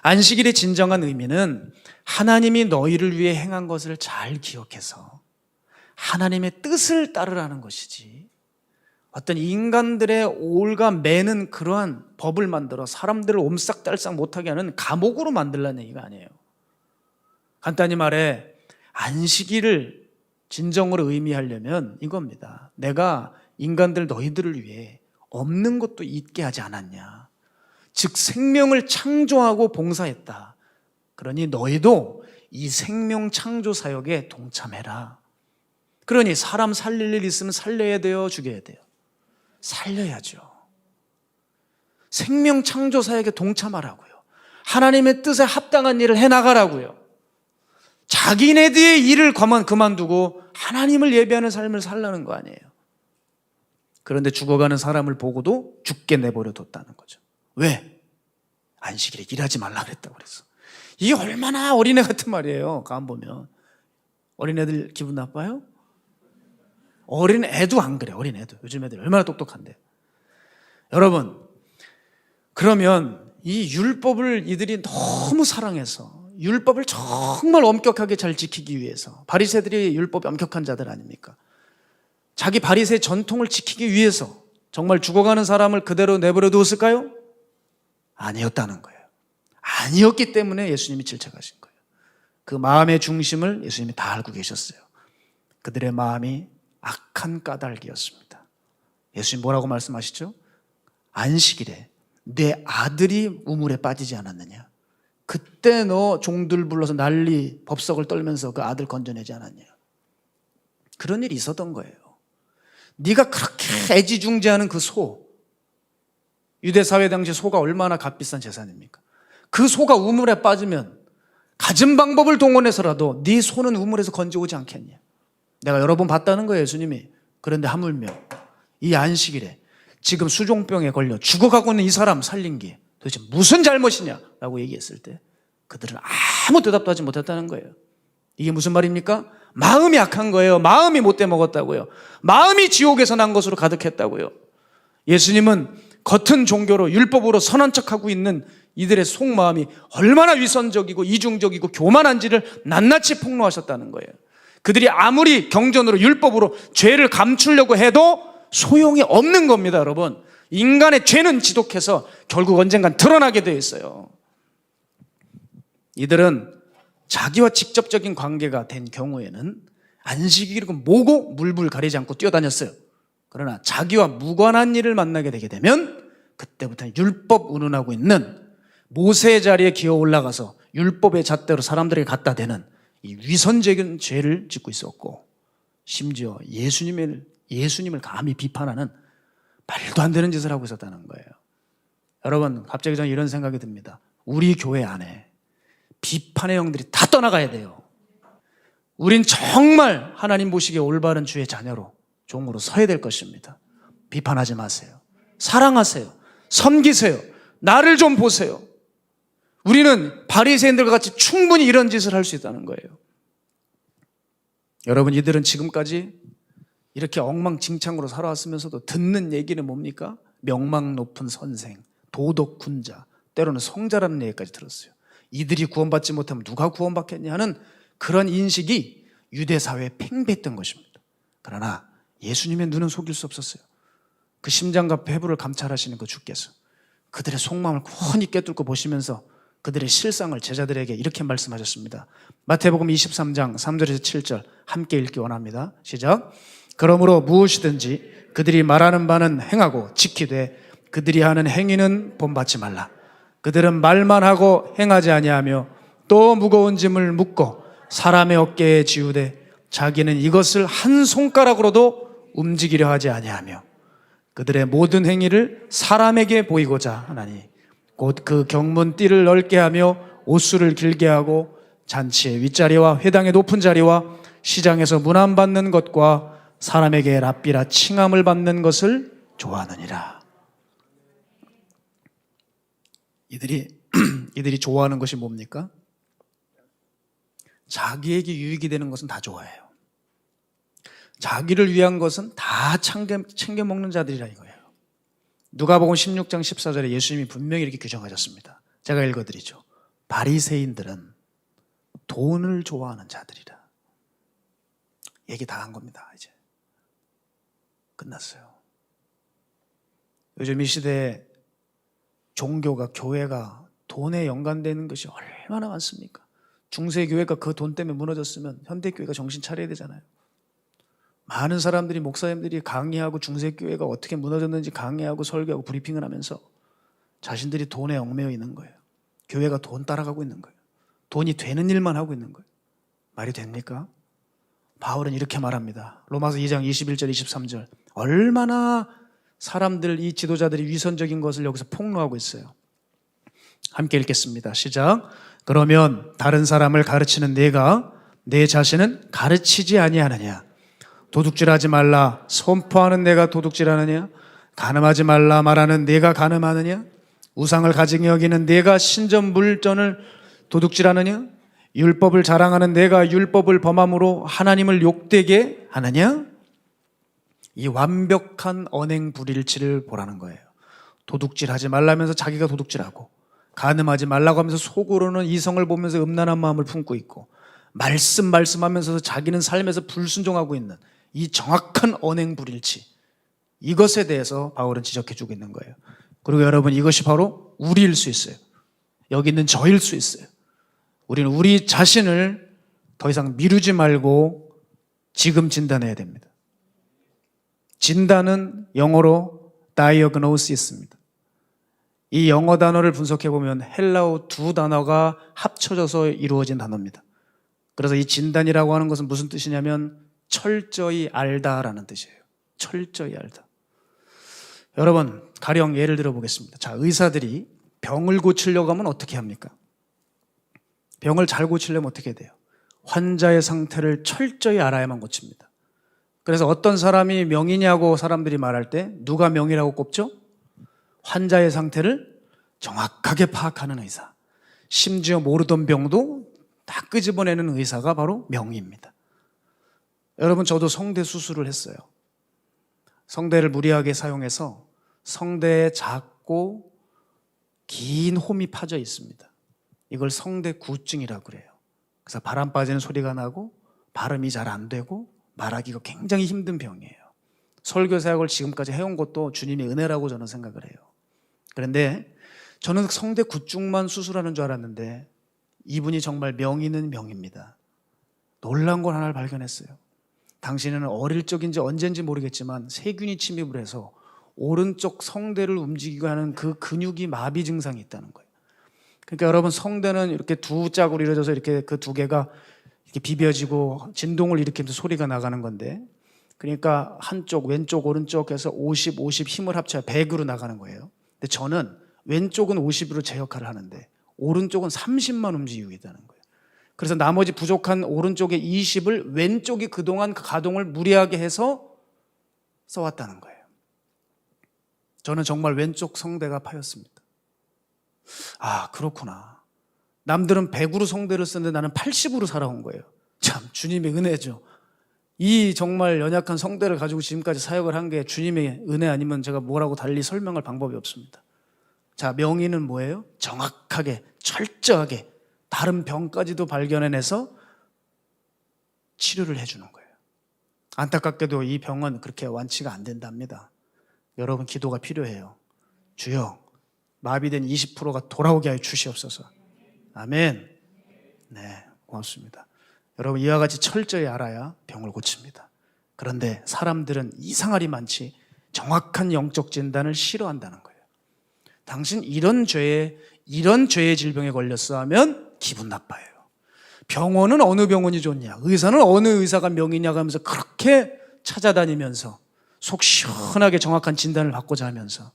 안식일의 진정한 의미는 하나님이 너희를 위해 행한 것을 잘 기억해서 하나님의 뜻을 따르라는 것이지, 어떤 인간들의 올가 매는 그러한 법을 만들어 사람들을 옴싹달싹 못하게 하는 감옥으로 만들라는 얘기가 아니에요. 간단히 말해 안식일을 진정으로 의미하려면 이겁니다. 내가 인간들 너희들을 위해 없는 것도 있게 하지 않았냐. 즉 생명을 창조하고 봉사했다. 그러니 너희도 이 생명 창조 사역에 동참해라. 그러니 사람 살릴 일 있으면 살려야 돼요, 죽여야 돼요? 살려야죠. 생명 창조 사역에 동참하라고요. 하나님의 뜻에 합당한 일을 해나가라고요. 자기네들의 일을 그만두고 하나님을 예배하는 삶을 살라는 거 아니에요. 그런데 죽어가는 사람을 보고도 죽게 내버려 뒀다는 거죠. 왜? 안식일에 일하지 말라 그랬다고 그랬어. 이게 얼마나 어린애 같은 말이에요. 가만 보면 어린애들 기분 나빠요? 어린애도 안 그래. 어린애도 요즘 애들 얼마나 똑똑한데. 여러분 그러면 이 율법을 이들이 너무 사랑해서 율법을 정말 엄격하게 잘 지키기 위해서, 바리새들이 율법이 엄격한 자들 아닙니까? 자기 바리새 전통을 지키기 위해서 정말 죽어가는 사람을 그대로 내버려 두었을까요? 아니었다는 거예요. 아니었기 때문에 예수님이 질책하신 거예요. 그 마음의 중심을 예수님이 다 알고 계셨어요. 그들의 마음이 악한 까닭이었습니다. 예수님 뭐라고 말씀하시죠? 안식일에 내 아들이 우물에 빠지지 않았느냐? 그때 너 종들 불러서 난리 법석을 떨면서 그 아들 건져내지 않았냐? 그런 일이 있었던 거예요. 네가 그렇게 애지중지하는 그 소, 유대사회 당시 소가 얼마나 값비싼 재산입니까? 그 소가 우물에 빠지면 가진 방법을 동원해서라도 네 소는 우물에서 건져오지 않겠냐? 내가 여러 번 봤다는 거예요, 예수님이. 그런데 하물며 이 안식일에 지금 수종병에 걸려 죽어가고 있는 이 사람 살린 게 도대체 무슨 잘못이냐라고 얘기했을 때 그들은 아무 대답도 하지 못했다는 거예요. 이게 무슨 말입니까? 마음이 악한 거예요. 마음이 못돼 먹었다고요. 마음이 지옥에서 난 것으로 가득했다고요. 예수님은 겉은 종교로 율법으로 선한 척하고 있는 이들의 속마음이 얼마나 위선적이고 이중적이고 교만한지를 낱낱이 폭로하셨다는 거예요. 그들이 아무리 경전으로 율법으로 죄를 감추려고 해도 소용이 없는 겁니다, 여러분. 인간의 죄는 지독해서 결국 언젠간 드러나게 되어 있어요. 이들은 자기와 직접적인 관계가 된 경우에는 안식일이고 뭐고 물불 가리지 않고 뛰어다녔어요. 그러나 자기와 무관한 일을 만나게 되게 되면 그때부터는 율법 운운하고 있는 모세의 자리에 기어 올라가서 율법의 잣대로 사람들에게 갖다 대는 이 위선적인 죄를 짓고 있었고, 심지어 예수님을 감히 비판하는 말도 안 되는 짓을 하고 있었다는 거예요. 여러분, 갑자기 저는 이런 생각이 듭니다. 우리 교회 안에 비판의 영들이 다 떠나가야 돼요. 우린 정말 하나님 보시기에 올바른 주의 자녀로, 종으로 서야 될 것입니다. 비판하지 마세요. 사랑하세요. 섬기세요. 나를 좀 보세요. 우리는 바리새인들과 같이 충분히 이런 짓을 할 수 있다는 거예요. 여러분, 이들은 지금까지 이렇게 엉망진창으로 살아왔으면서도 듣는 얘기는 뭡니까? 명망 높은 선생, 도덕 군자, 때로는 성자라는 얘기까지 들었어요. 이들이 구원받지 못하면 누가 구원받겠냐 하는 그런 인식이 유대 사회에 팽배했던 것입니다. 그러나 예수님의 눈은 속일 수 없었어요. 그 심장과 배부를 감찰하시는 그 주께서 그들의 속마음을 훤히 꿰뚫고 보시면서 그들의 실상을 제자들에게 이렇게 말씀하셨습니다. 마태복음 23장 3절에서 7절 함께 읽기 원합니다. 시작. 그러므로 무엇이든지 그들이 말하는 바는 행하고 지키되 그들이 하는 행위는 본받지 말라. 그들은 말만 하고 행하지 아니하며 또 무거운 짐을 묻고 사람의 어깨에 지우되 자기는 이것을 한 손가락으로도 움직이려 하지 아니하며 그들의 모든 행위를 사람에게 보이고자 하나니 곧 그 경문 띠를 넓게 하며 옷수를 길게 하고 잔치의 윗자리와 회당의 높은 자리와 시장에서 문안받는 것과 사람에게 랍비라 칭함을 받는 것을 좋아하느니라. 이들이 좋아하는 것이 뭡니까? 자기에게 유익이 되는 것은 다 좋아해요. 자기를 위한 것은 다 챙겨 먹는 자들이라 이거예요. 누가복음 16장 14절에 예수님이 분명히 이렇게 규정하셨습니다. 제가 읽어드리죠. 바리새인들은 돈을 좋아하는 자들이라. 얘기 다 한 겁니다. 이제 끝났어요. 요즘 이 시대에 종교가, 교회가 돈에 연관되는 것이 얼마나 많습니까? 중세교회가 그 돈 때문에 무너졌으면 현대교회가 정신 차려야 되잖아요. 많은 사람들이, 목사님들이 강의하고 중세교회가 어떻게 무너졌는지 강의하고 설교하고 브리핑을 하면서 자신들이 돈에 얽매여 있는 거예요. 교회가 돈 따라가고 있는 거예요. 돈이 되는 일만 하고 있는 거예요. 말이 됩니까? 바울은 이렇게 말합니다. 로마서 2장 21절 23절 얼마나 사람들, 이 지도자들이 위선적인 것을 여기서 폭로하고 있어요. 함께 읽겠습니다. 시작. 그러면 다른 사람을 가르치는 내가 내 자신은 가르치지 아니하느냐? 도둑질하지 말라 선포하는 내가 도둑질하느냐? 간음하지 말라 말하는 내가 간음하느냐? 우상을 가증히 여기는 내가 신전물전을 도둑질하느냐? 율법을 자랑하는 내가 율법을 범함으로 하나님을 욕되게 하느냐? 이 완벽한 언행불일치를 보라는 거예요. 도둑질하지 말라면서 자기가 도둑질하고, 간음하지 말라고 하면서 속으로는 이성을 보면서 음란한 마음을 품고 있고, 말씀하면서 자기는 삶에서 불순종하고 있는 이 정확한 언행불일치, 이것에 대해서 바울은 지적해주고 있는 거예요. 그리고 여러분, 이것이 바로 우리일 수 있어요. 여기 있는 저일 수 있어요. 우리는 우리 자신을 더 이상 미루지 말고 지금 진단해야 됩니다. 진단은 영어로 diagnosis입니다. 이 영어 단어를 분석해 보면 헬라어 두 단어가 합쳐져서 이루어진 단어입니다. 그래서 이 진단이라고 하는 것은 무슨 뜻이냐면 철저히 알다라는 뜻이에요. 철저히 알다. 여러분, 가령 예를 들어 보겠습니다. 자, 의사들이 병을 고치려고 하면 어떻게 합니까? 병을 잘 고치려면 어떻게 돼요? 환자의 상태를 철저히 알아야만 고칩니다. 그래서 어떤 사람이 명이냐고 사람들이 말할 때 누가 명이라고 꼽죠? 환자의 상태를 정확하게 파악하는 의사. 심지어 모르던 병도 다 끄집어내는 의사가 바로 명의입니다. 여러분, 저도 성대 수술을 했어요. 성대를 무리하게 사용해서 성대에 작고 긴 홈이 파져 있습니다. 이걸 성대구증이라고 그래요. 그래서 바람 빠지는 소리가 나고 발음이 잘 안 되고 말하기가 굉장히 힘든 병이에요. 설교 사역을 지금까지 해온 것도 주님의 은혜라고 저는 생각을 해요. 그런데 저는 성대구증만 수술하는 줄 알았는데 이분이 정말 명의는 명입니다. 놀라운 걸 하나를 발견했어요. 당신은 어릴 적인지 언젠지 모르겠지만 세균이 침입을 해서 오른쪽 성대를 움직이고 하는 그 근육이 마비 증상이 있다는 거예요. 그러니까 여러분, 성대는 이렇게 두 짝으로 이루어져서 이렇게 그 두 개가 이렇게 비벼지고 진동을 일으키면서 소리가 나가는 건데, 그러니까 한쪽, 왼쪽, 오른쪽 해서 50, 50 힘을 합쳐야 100으로 나가는 거예요. 근데 저는 왼쪽은 50으로 제 역할을 하는데 오른쪽은 30만 움직이고 있다는 거예요. 그래서 나머지 부족한 오른쪽의 20을 왼쪽이 그동안 그 가동을 무리하게 해서 써왔다는 거예요. 저는 정말 왼쪽 성대가 파였습니다. 아, 그렇구나. 남들은 100으로 성대를 쓰는데 나는 80으로 살아온 거예요. 참, 주님의 은혜죠. 이 정말 연약한 성대를 가지고 지금까지 사역을 한 게 주님의 은혜 아니면 제가 뭐라고 달리 설명할 방법이 없습니다. 자, 명의는 뭐예요? 정확하게, 철저하게 다른 병까지도 발견해내서 치료를 해주는 거예요. 안타깝게도 이 병은 그렇게 완치가 안 된답니다. 여러분, 기도가 필요해요. 주여, 마비된 20%가 돌아오게 하여 주시옵소서. 아멘. 네, 고맙습니다. 여러분, 이와 같이 철저히 알아야 병을 고칩니다. 그런데 사람들은 이상하리 많지 정확한 영적 진단을 싫어한다는 거예요. 당신 이런 죄의 질병에 걸렸어 하면 기분 나빠요. 병원은 어느 병원이 좋냐, 의사는 어느 의사가 명이냐 하면서 그렇게 찾아다니면서 속 시원하게 정확한 진단을 받고자 하면서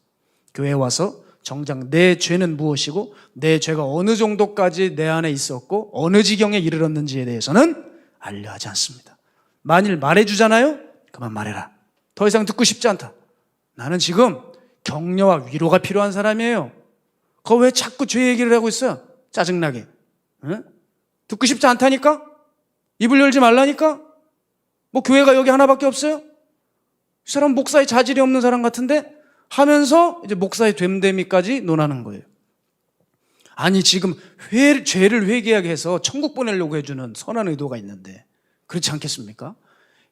교회에 와서 정작 내 죄는 무엇이고 내 죄가 어느 정도까지 내 안에 있었고 어느 지경에 이르렀는지에 대해서는 알려하지 않습니다. 만일 말해주잖아요? 그만 말해라. 더 이상 듣고 싶지 않다. 나는 지금 격려와 위로가 필요한 사람이에요. 그거 왜 자꾸 죄 얘기를 하고 있어요? 짜증나게. 응? 듣고 싶지 않다니까? 입을 열지 말라니까? 뭐 교회가 여기 하나밖에 없어요? 이 사람 목사의 자질이 없는 사람 같은데? 하면서 이제 목사의 됨됨이까지 논하는 거예요. 아니, 지금 죄를 회개하게 해서 천국 보내려고 해주는 선한 의도가 있는데 그렇지 않겠습니까?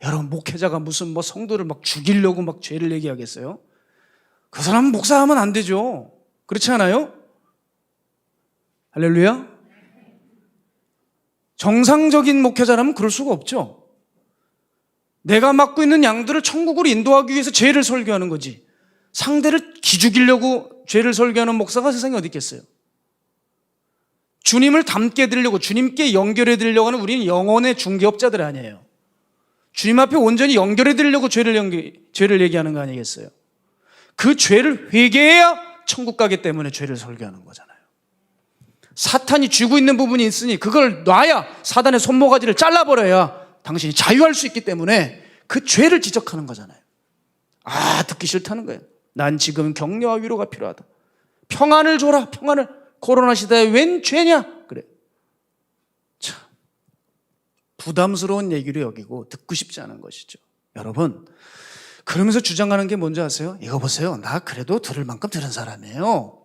여러분, 목회자가 무슨 뭐 성도를 막 죽이려고 막 죄를 얘기하겠어요? 그 사람은 목사하면 안 되죠. 그렇지 않아요? 할렐루야. 정상적인 목회자라면 그럴 수가 없죠. 내가 맡고 있는 양들을 천국으로 인도하기 위해서 죄를 설교하는 거지, 상대를 기죽이려고 죄를 설교하는 목사가 세상에 어디 있겠어요? 주님을 닮게 해드리려고, 주님께 연결해드리려고 하는 우리는 영혼의 중개업자들 아니에요. 주님 앞에 온전히 연결해드리려고 죄를 얘기하는 거 아니겠어요? 그 죄를 회개해야 천국 가기 때문에 죄를 설교하는 거잖아요. 사탄이 쥐고 있는 부분이 있으니 그걸 놔야, 사단의 손모가지를 잘라버려야 당신이 자유할 수 있기 때문에 그 죄를 지적하는 거잖아요. 아, 듣기 싫다는 거예요. 난 지금 격려와 위로가 필요하다. 평안을 줘라, 평안을. 코로나 시대에 웬 죄냐? 그래. 참, 부담스러운 얘기로 여기고 듣고 싶지 않은 것이죠. 여러분, 그러면서 주장하는 게 뭔지 아세요? 이거 보세요. 나 그래도 들을 만큼 들은 사람이에요.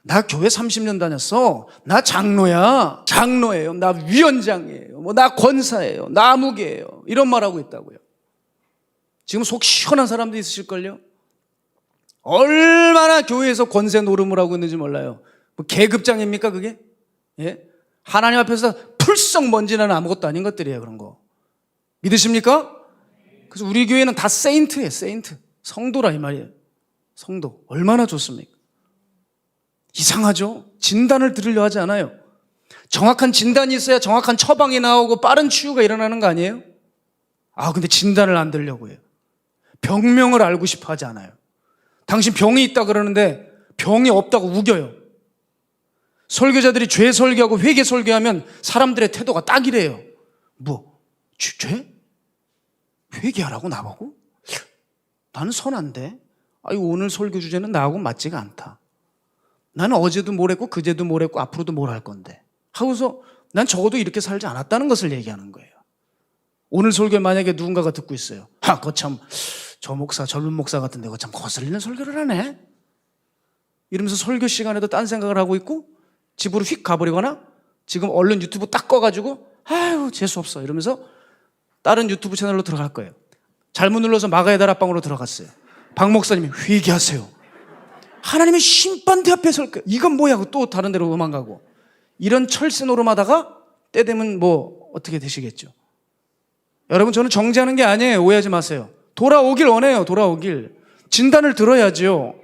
나 교회 30년 다녔어. 나 장로야. 장로예요. 나 위원장이에요. 뭐 나 권사예요. 나 아무개예요. 이런 말하고 있다고요. 지금 속 시원한 사람도 있으실걸요? 얼마나 교회에서 권세 노름을 하고 있는지 몰라요. 뭐 계급장입니까 그게? 예? 하나님 앞에서 풀썩 먼지나는 아무것도 아닌 것들이에요. 그런 거 믿으십니까? 그래서 우리 교회는 다 세인트예요. 세인트. 성도라 이 말이에요. 성도. 얼마나 좋습니까? 이상하죠? 진단을 들으려 하지 않아요. 정확한 진단이 있어야 정확한 처방이 나오고 빠른 치유가 일어나는 거 아니에요? 아, 근데 진단을 안 들려고 해요. 병명을 알고 싶어 하지 않아요. 당신 병이 있다 그러는데 병이 없다고 우겨요. 설교자들이 죄 설교하고 회개 설교하면 사람들의 태도가 딱 이래요. 뭐? 죄? 회개하라고 나보고? 나는 선한데? 아유, 오늘 설교 주제는 나하고 맞지가 않다. 나는 어제도 뭘 했고 그제도 뭘 했고 앞으로도 뭘 할 건데 하고서 난 적어도 이렇게 살지 않았다는 것을 얘기하는 거예요. 오늘 설교 만약에 누군가가 듣고 있어요. 아, 거참 저 목사, 젊은 목사 같은데 거참 거슬리는 설교를 하네. 이러면서 설교 시간에도 딴 생각을 하고 있고 집으로 휙 가버리거나 지금 얼른 유튜브 딱 꺼가지고 아유 재수없어 이러면서 다른 유튜브 채널로 들어갈 거예요. 잘못 눌러서 마가의 다락방으로 들어갔어요. 박 목사님이 회개하세요. 하나님의 심판대 앞에 설 거예요. 이건 뭐야 하고 또 다른 데로 도망가고 이런 철새 노름하다가 때 되면 뭐 어떻게 되시겠죠. 여러분, 저는 정죄하는 게 아니에요. 오해하지 마세요. 돌아오길 원해요. 돌아오길. 진단을 들어야죠.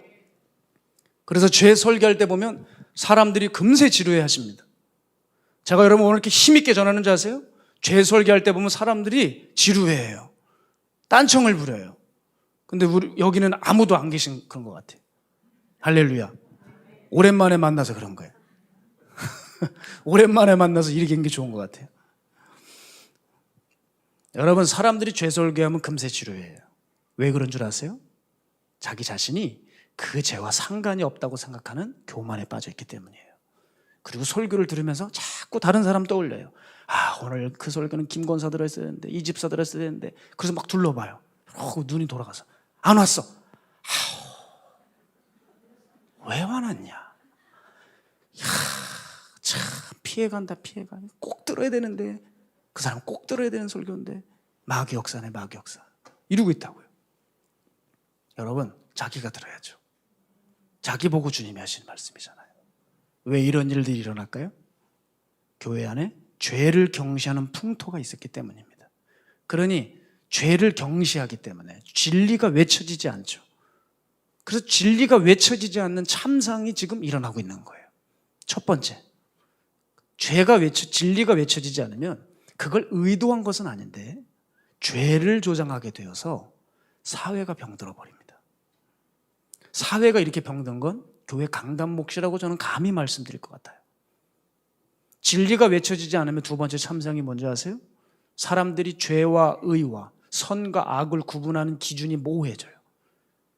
그래서 죄 설교할 때 보면 사람들이 금세 지루해 하십니다. 제가 여러분 오늘 이렇게 힘있게 전하는 줄 아세요? 죄 설교할 때 보면 사람들이 지루해해요. 딴청을 부려요. 근데 여기는 아무도 안 계신 그런 것 같아요. 할렐루야. 오랜만에 만나서 그런 거예요. 오랜만에 만나서 이렇게 하는 게 좋은 것 같아요. 여러분, 사람들이 죄 설교하면 금세 치료해요. 왜 그런 줄 아세요? 자기 자신이 그 죄와 상관이 없다고 생각하는 교만에 빠져 있기 때문이에요. 그리고 설교를 들으면서 자꾸 다른 사람 떠올려요. 아, 오늘 그 설교는 김 권사 들었어야 되는데, 이 집사 들었어야 되는데. 그래서 막 둘러봐요. 눈이 돌아가서 안 왔어. 왜 화났냐? 야, 참 피해간다. 꼭 들어야 되는데, 그 사람 꼭 들어야 되는 설교인데 마귀 역사네, 마귀 역사. 이러고 있다고요. 여러분, 자기가 들어야죠. 자기 보고 주님이 하시는 말씀이잖아요. 왜 이런 일들이 일어날까요? 교회 안에 죄를 경시하는 풍토가 있었기 때문입니다. 그러니 죄를 경시하기 때문에 진리가 외쳐지지 않죠. 그래서 진리가 외쳐지지 않는 참상이 지금 일어나고 있는 거예요. 첫 번째, 진리가 외쳐지지 않으면 그걸 의도한 것은 아닌데 죄를 조장하게 되어서 사회가 병들어 버립니다. 사회가 이렇게 병든 건 교회 강단 몫이라고 저는 감히 말씀드릴 것 같아요. 진리가 외쳐지지 않으면 두 번째 참상이 뭔지 아세요? 사람들이 죄와 의와 선과 악을 구분하는 기준이 모호해져요.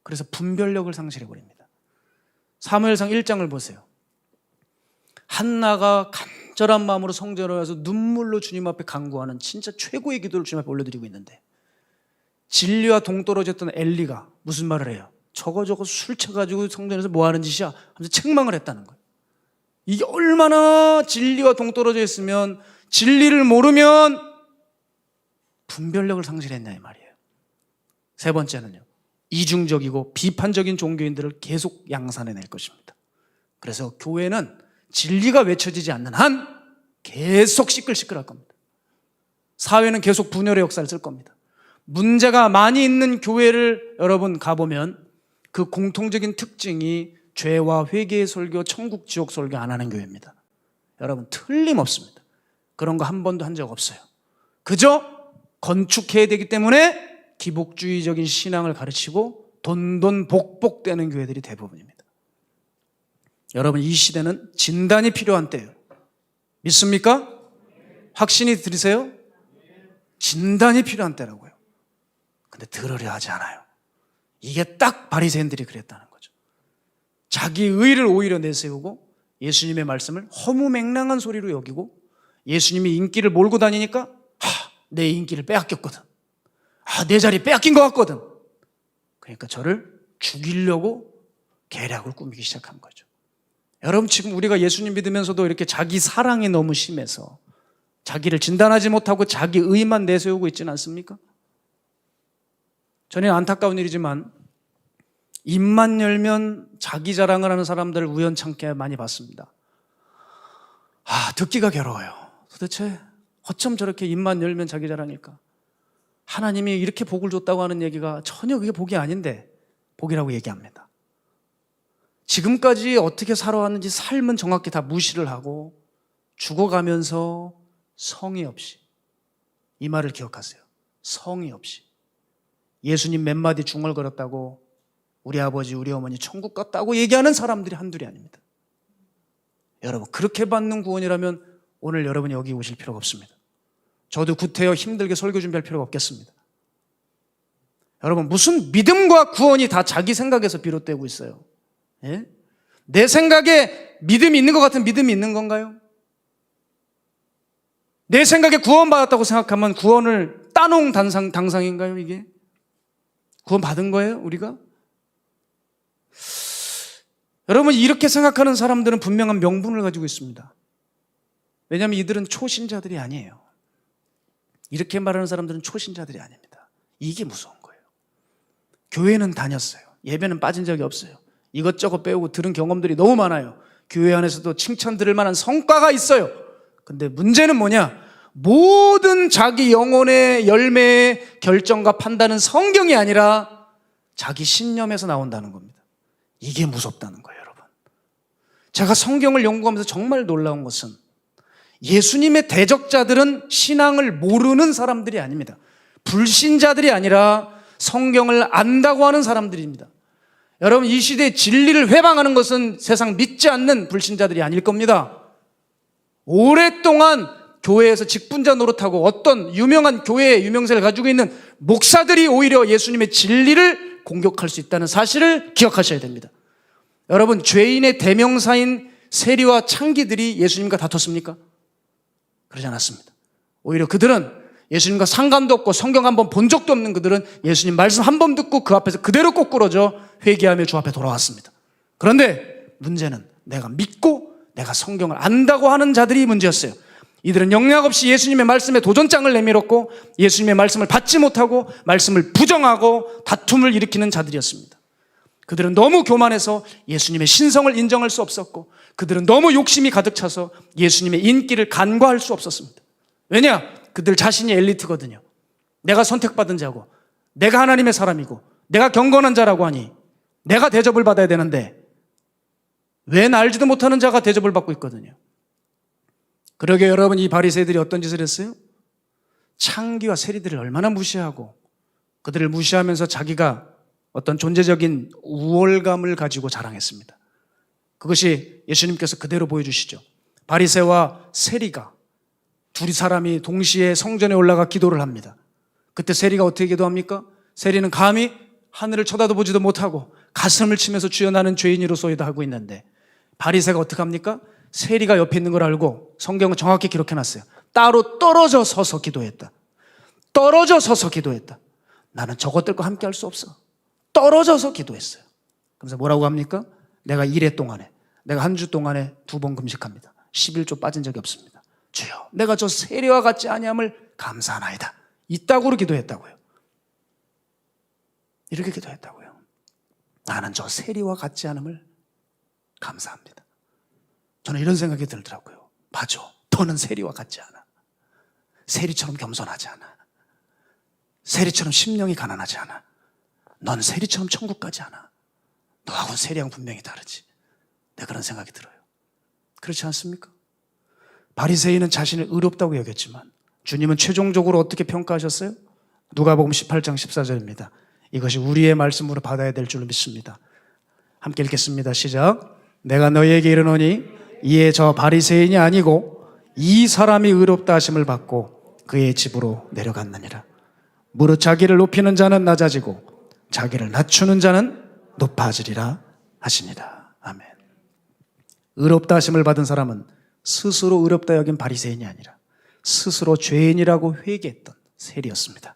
그래서 분별력을 상실해 버립니다. 사무엘상 1장을 보세요. 한나가 간절한 마음으로 성전에 와서 눈물로 주님 앞에 간구하는 진짜 최고의 기도를 주님 앞에 올려드리고 있는데, 진리와 동떨어졌던 엘리가 무슨 말을 해요? 저거 술 쳐가지고 성전에서 뭐 하는 짓이야? 하면서 책망을 했다는 거예요. 이게 얼마나 진리와 동떨어져 있으면, 진리를 모르면 분별력을 상실했냐 이 말이에요. 세 번째는요, 이중적이고 비판적인 종교인들을 계속 양산해낼 것입니다. 그래서 교회는 진리가 외쳐지지 않는 한 계속 시끌시끌할 겁니다. 사회는 계속 분열의 역사를 쓸 겁니다. 문제가 많이 있는 교회를 여러분 가보면 그 공통적인 특징이 죄와 회개의 설교, 천국 지옥 설교 안 하는 교회입니다. 여러분, 틀림없습니다. 그런 거 한 번도 한 적 없어요. 그저 건축해야 되기 때문에 기복주의적인 신앙을 가르치고 돈돈복복되는 교회들이 대부분입니다. 여러분, 이 시대는 진단이 필요한 때예요. 믿습니까? 확신이 들으세요? 진단이 필요한 때라고요. 근데 들으려 하지 않아요. 이게 딱 바리새인들이 그랬다는 거죠. 자기 의를 오히려 내세우고 예수님의 말씀을 허무맹랑한 소리로 여기고, 예수님이 인기를 몰고 다니니까 내 인기를 빼앗겼거든, 내 자리 빼앗긴 것 같거든. 그러니까 저를 죽이려고 계략을 꾸미기 시작한 거죠. 여러분, 지금 우리가 예수님 믿으면서도 이렇게 자기 사랑이 너무 심해서 자기를 진단하지 못하고 자기 의만 내세우고 있지는 않습니까? 저는 안타까운 일이지만 입만 열면 자기 자랑을 하는 사람들을 우연찮게 많이 봤습니다. 듣기가 괴로워요. 도대체 어쩜 저렇게 입만 열면 자기 자랑일까? 하나님이 이렇게 복을 줬다고 하는 얘기가 전혀 그게 복이 아닌데 복이라고 얘기합니다. 지금까지 어떻게 살아왔는지 삶은 정확히 다 무시를 하고 죽어가면서 성의 없이, 이 말을 기억하세요. 성의 없이. 예수님 몇 마디 중얼거렸다고 우리 아버지 우리 어머니 천국 갔다고 얘기하는 사람들이 한둘이 아닙니다. 여러분, 그렇게 받는 구원이라면 오늘 여러분이 여기 오실 필요가 없습니다. 저도 구태여 힘들게 설교 준비할 필요가 없겠습니다. 여러분, 무슨 믿음과 구원이 다 자기 생각에서 비롯되고 있어요. 예? 내 생각에 믿음이 있는 것 같은 믿음이 있는 건가요? 내 생각에 구원받았다고 생각하면 구원을 따놓은 당상인가요? 이게 구원 받은 거예요, 우리가? 여러분, 이렇게 생각하는 사람들은 분명한 명분을 가지고 있습니다. 왜냐하면 이들은 초신자들이 아니에요. 이렇게 말하는 사람들은 초신자들이 아닙니다. 이게 무서운 거예요. 교회는 다녔어요. 예배는 빠진 적이 없어요. 이것저것 배우고 들은 경험들이 너무 많아요. 교회 안에서도 칭찬 들을 만한 성과가 있어요. 근데 문제는 뭐냐? 모든 자기 영혼의 열매의 결정과 판단은 성경이 아니라 자기 신념에서 나온다는 겁니다. 이게 무섭다는 거예요, 여러분. 제가 성경을 연구하면서 정말 놀라운 것은 예수님의 대적자들은 신앙을 모르는 사람들이 아닙니다. 불신자들이 아니라 성경을 안다고 하는 사람들입니다. 여러분, 이 시대의 진리를 회방하는 것은 세상 믿지 않는 불신자들이 아닐 겁니다. 오랫동안 교회에서 직분자 노릇하고 어떤 유명한 교회의 유명세를 가지고 있는 목사들이 오히려 예수님의 진리를 공격할 수 있다는 사실을 기억하셔야 됩니다. 여러분, 죄인의 대명사인 세리와 창기들이 예수님과 다퉜습니까? 그러지 않았습니다. 오히려 그들은 예수님과 상관도 없고 성경 한번 본 적도 없는 그들은 예수님 말씀 한 번 듣고 그 앞에서 그대로 꼬꾸러져 회개하며 주 앞에 돌아왔습니다. 그런데 문제는 내가 믿고 내가 성경을 안다고 하는 자들이 문제였어요. 이들은 영락없이 예수님의 말씀에 도전장을 내밀었고 예수님의 말씀을 받지 못하고 말씀을 부정하고 다툼을 일으키는 자들이었습니다. 그들은 너무 교만해서 예수님의 신성을 인정할 수 없었고 그들은 너무 욕심이 가득 차서 예수님의 인기를 간과할 수 없었습니다. 왜냐? 그들 자신이 엘리트거든요. 내가 선택받은 자고 내가 하나님의 사람이고 내가 경건한 자라고 하니 내가 대접을 받아야 되는데 왜 알지도 못하는 자가 대접을 받고 있거든요. 그러게 여러분, 이 바리새이들이 어떤 짓을 했어요? 창기와 세리들을 얼마나 무시하고 그들을 무시하면서 자기가 어떤 존재적인 우월감을 가지고 자랑했습니다. 그것이 예수님께서 그대로 보여주시죠. 바리새와 세리가 둘이 사람이 동시에 성전에 올라가 기도를 합니다. 그때 세리가 어떻게 기도합니까? 세리는 감히 하늘을 쳐다도 보지도 못하고 가슴을 치면서 주여 나는 죄인이로소이다 하고 있는데 바리새가 어떻게 합니까? 세리가 옆에 있는 걸 알고 성경은 정확히 기록해놨어요. 따로 떨어져 서서 기도했다. 떨어져 서서 기도했다. 나는 저것들과 함께 할 수 없어. 떨어져서 기도했어요. 그래서 뭐라고 합니까? 내가 1회 동안에, 내가 한 주 동안에 2번 금식합니다. 11조 빠진 적이 없습니다. 주여, 내가 저 세리와 같지 아니함을 감사하나이다. 이따구로 기도했다고요. 이렇게 기도했다고요. 나는 저 세리와 같지 않음을 감사합니다. 저는 이런 생각이 들더라고요. 맞아, 너는 세리와 같지 않아. 세리처럼 겸손하지 않아. 세리처럼 심령이 가난하지 않아. 넌 세리처럼 천국 가지 않아. 너하고는 세리하고 분명히 다르지. 내 그런 생각이 들어요. 그렇지 않습니까? 바리새인은 자신을 의롭다고 여겼지만 주님은 최종적으로 어떻게 평가하셨어요? 누가복음 18장 14절입니다. 이것이 우리의 말씀으로 받아야 될 줄로 믿습니다. 함께 읽겠습니다. 시작. 내가 너희에게 이르노니 이에 저 바리새인이 아니고 이 사람이 의롭다 하심을 받고 그의 집으로 내려갔느니라. 무릇 자기를 높이는 자는 낮아지고 자기를 낮추는 자는 높아지리라 하시니라. 아멘. 의롭다 하심을 받은 사람은 스스로 의롭다 여긴 바리새인이 아니라 스스로 죄인이라고 회개했던 세리였습니다.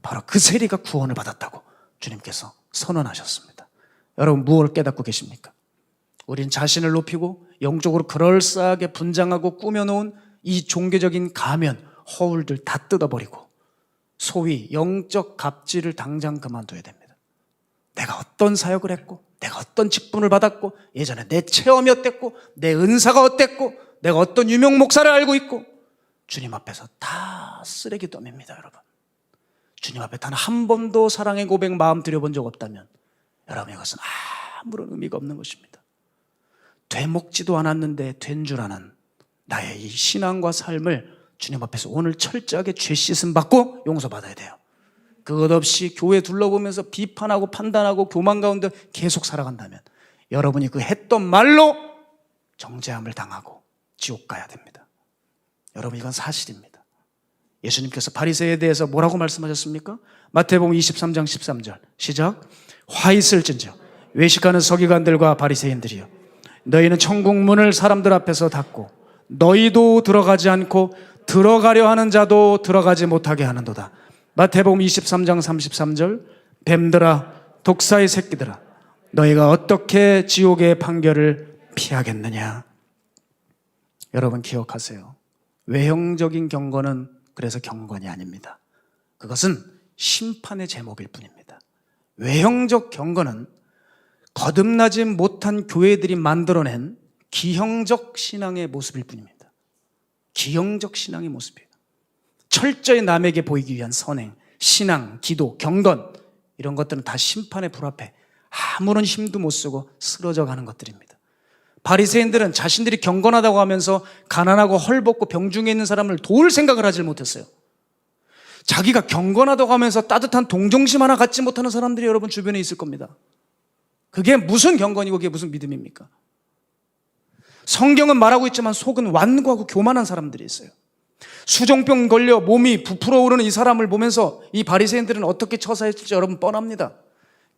바로 그 세리가 구원을 받았다고 주님께서 선언하셨습니다. 여러분, 무엇을 깨닫고 계십니까? 우린 자신을 높이고 영적으로 그럴싸하게 분장하고 꾸며놓은 이 종교적인 가면, 허울들 다 뜯어버리고 소위 영적 갑질을 당장 그만둬야 됩니다. 내가 어떤 사역을 했고 내가 어떤 직분을 받았고 예전에 내 체험이 어땠고 내 은사가 어땠고 내가 어떤 유명 목사를 알고 있고 주님 앞에서 다 쓰레기 더미입니다. 여러분, 주님 앞에 단 한 번도 사랑의 고백 마음 드려본 적 없다면 여러분, 이것은 아무런 의미가 없는 것입니다. 되먹지도 않았는데 된 줄 아는 나의 이 신앙과 삶을 주님 앞에서 오늘 철저하게 죄 씻음 받고 용서받아야 돼요. 그것 없이 교회 둘러보면서 비판하고 판단하고 교만 가운데 계속 살아간다면 여러분이 그 했던 말로 정죄함을 당하고 지옥 가야 됩니다. 여러분, 이건 사실입니다. 예수님께서 바리새에 대해서 뭐라고 말씀하셨습니까? 마태복음 23장 13절 시작. 화 있을진저 외식하는 서기관들과 바리새인들이여, 너희는 천국 문을 사람들 앞에서 닫고 너희도 들어가지 않고 들어가려 하는 자도 들어가지 못하게 하는도다. 마태복음 23장 33절 뱀들아 독사의 새끼들아 너희가 어떻게 지옥의 판결을 피하겠느냐. 여러분, 기억하세요. 외형적인 경건은 그래서 경건이 아닙니다. 그것은 심판의 제목일 뿐입니다. 외형적 경건은 거듭나지 못한 교회들이 만들어낸 기형적 신앙의 모습일 뿐입니다. 기형적 신앙의 모습이에요. 철저히 남에게 보이기 위한 선행, 신앙, 기도, 경건, 이런 것들은 다 심판의 불 앞에 아무런 힘도 못 쓰고 쓰러져 가는 것들입니다. 바리새인들은 자신들이 경건하다고 하면서 가난하고 헐벗고 병중에 있는 사람을 도울 생각을 하지 못했어요. 자기가 경건하다고 하면서 따뜻한 동정심 하나 갖지 못하는 사람들이 여러분 주변에 있을 겁니다. 그게 무슨 경건이고 그게 무슨 믿음입니까? 성경은 말하고 있지만 속은 완고하고 교만한 사람들이 있어요. 수종병 걸려 몸이 부풀어 오르는 이 사람을 보면서 이 바리새인들은 어떻게 처사했을지 여러분 뻔합니다.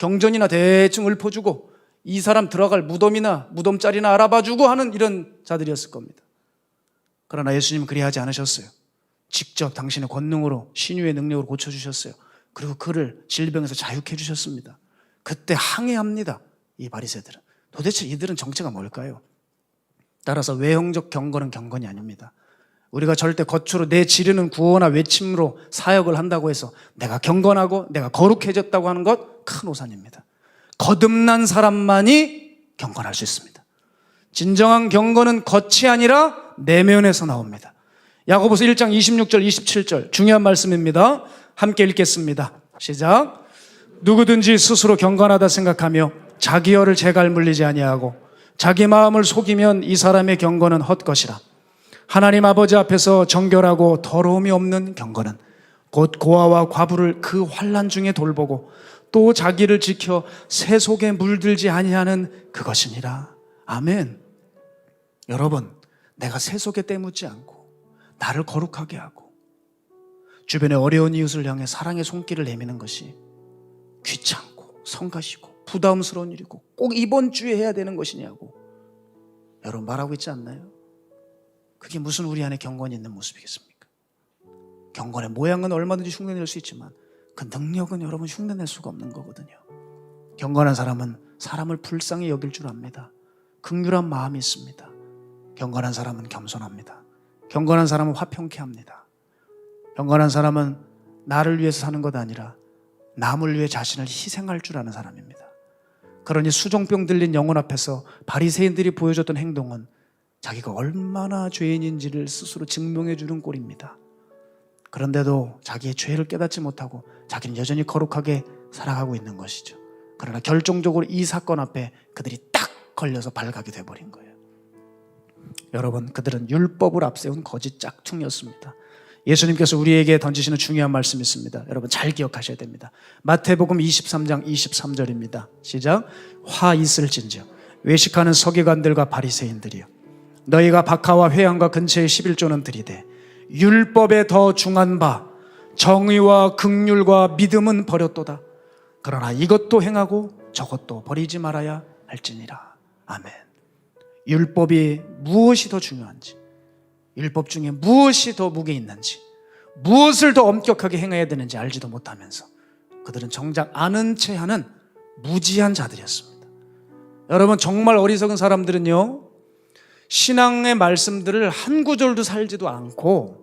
경전이나 대충 읊어주고 이 사람 들어갈 무덤이나 무덤자리나 알아봐주고 하는 이런 자들이었을 겁니다. 그러나 예수님은 그리하지 않으셨어요. 직접 당신의 권능으로 신유의 능력으로 고쳐주셨어요. 그리고 그를 질병에서 자유케 해주셨습니다. 그때 항해합니다. 이 바리새들은. 도대체 이들은 정체가 뭘까요? 따라서 외형적 경건은 경건이 아닙니다. 우리가 절대 겉으로 내 지르는 구호나 외침으로 사역을 한다고 해서 내가 경건하고 내가 거룩해졌다고 하는 것 큰 오산입니다. 거듭난 사람만이 경건할 수 있습니다. 진정한 경건은 겉이 아니라 내면에서 나옵니다. 야고보서 1장 26절 27절 중요한 말씀입니다. 함께 읽겠습니다. 시작. 누구든지 스스로 경건하다 생각하며 자기 혀를 재갈 물리지 아니하고 자기 마음을 속이면 이 사람의 경건은 헛것이라. 하나님 아버지 앞에서 정결하고 더러움이 없는 경건은 곧 고아와 과부를 그 환난 중에 돌보고 또 자기를 지켜 새 속에 물들지 아니하는 그것이니라. 아멘. 여러분, 내가 새 속에 때묻지 않고 나를 거룩하게 하고 주변의 어려운 이웃을 향해 사랑의 손길을 내미는 것이 귀찮고 성가시고 부담스러운 일이고 꼭 이번 주에 해야 되는 것이냐고 여러분 말하고 있지 않나요? 그게 무슨 우리 안에 경건이 있는 모습이겠습니까? 경건의 모양은 얼마든지 흉내낼 수 있지만 그 능력은 여러분 흉내낼 수가 없는 거거든요. 경건한 사람은 사람을 불쌍히 여길 줄 압니다. 긍휼한 마음이 있습니다. 경건한 사람은 겸손합니다. 경건한 사람은 화평케 합니다. 경건한 사람은 나를 위해서 사는 것 아니라 남을 위해 자신을 희생할 줄 아는 사람입니다. 그러니 수종병 들린 영혼 앞에서 바리새인들이 보여줬던 행동은 자기가 얼마나 죄인인지를 스스로 증명해 주는 꼴입니다. 그런데도 자기의 죄를 깨닫지 못하고 자기는 여전히 거룩하게 살아가고 있는 것이죠. 그러나 결정적으로 이 사건 앞에 그들이 딱 걸려서 발각이 돼버린 거예요. 여러분, 그들은 율법을 앞세운 거짓 짝퉁이었습니다. 예수님께서 우리에게 던지시는 중요한 말씀이 있습니다. 여러분 잘 기억하셔야 됩니다. 마태복음 23장 23절입니다. 시작. 화 있을진즉 외식하는 서기관들과 바리새인들이여 너희가 박하와 회당과 근처에 11조는 들이되 율법에 더 중한 바 정의와 긍휼과 믿음은 버렸도다. 그러나 이것도 행하고 저것도 버리지 말아야 할지니라. 아멘. 율법이 무엇이 더 중요한지, 율법 중에 무엇이 더 무게 있는지, 무엇을 더 엄격하게 행해야 되는지 알지도 못하면서 그들은 정작 아는 채 하는 무지한 자들이었습니다. 여러분, 정말 어리석은 사람들은요, 신앙의 말씀들을 한 구절도 살지도 않고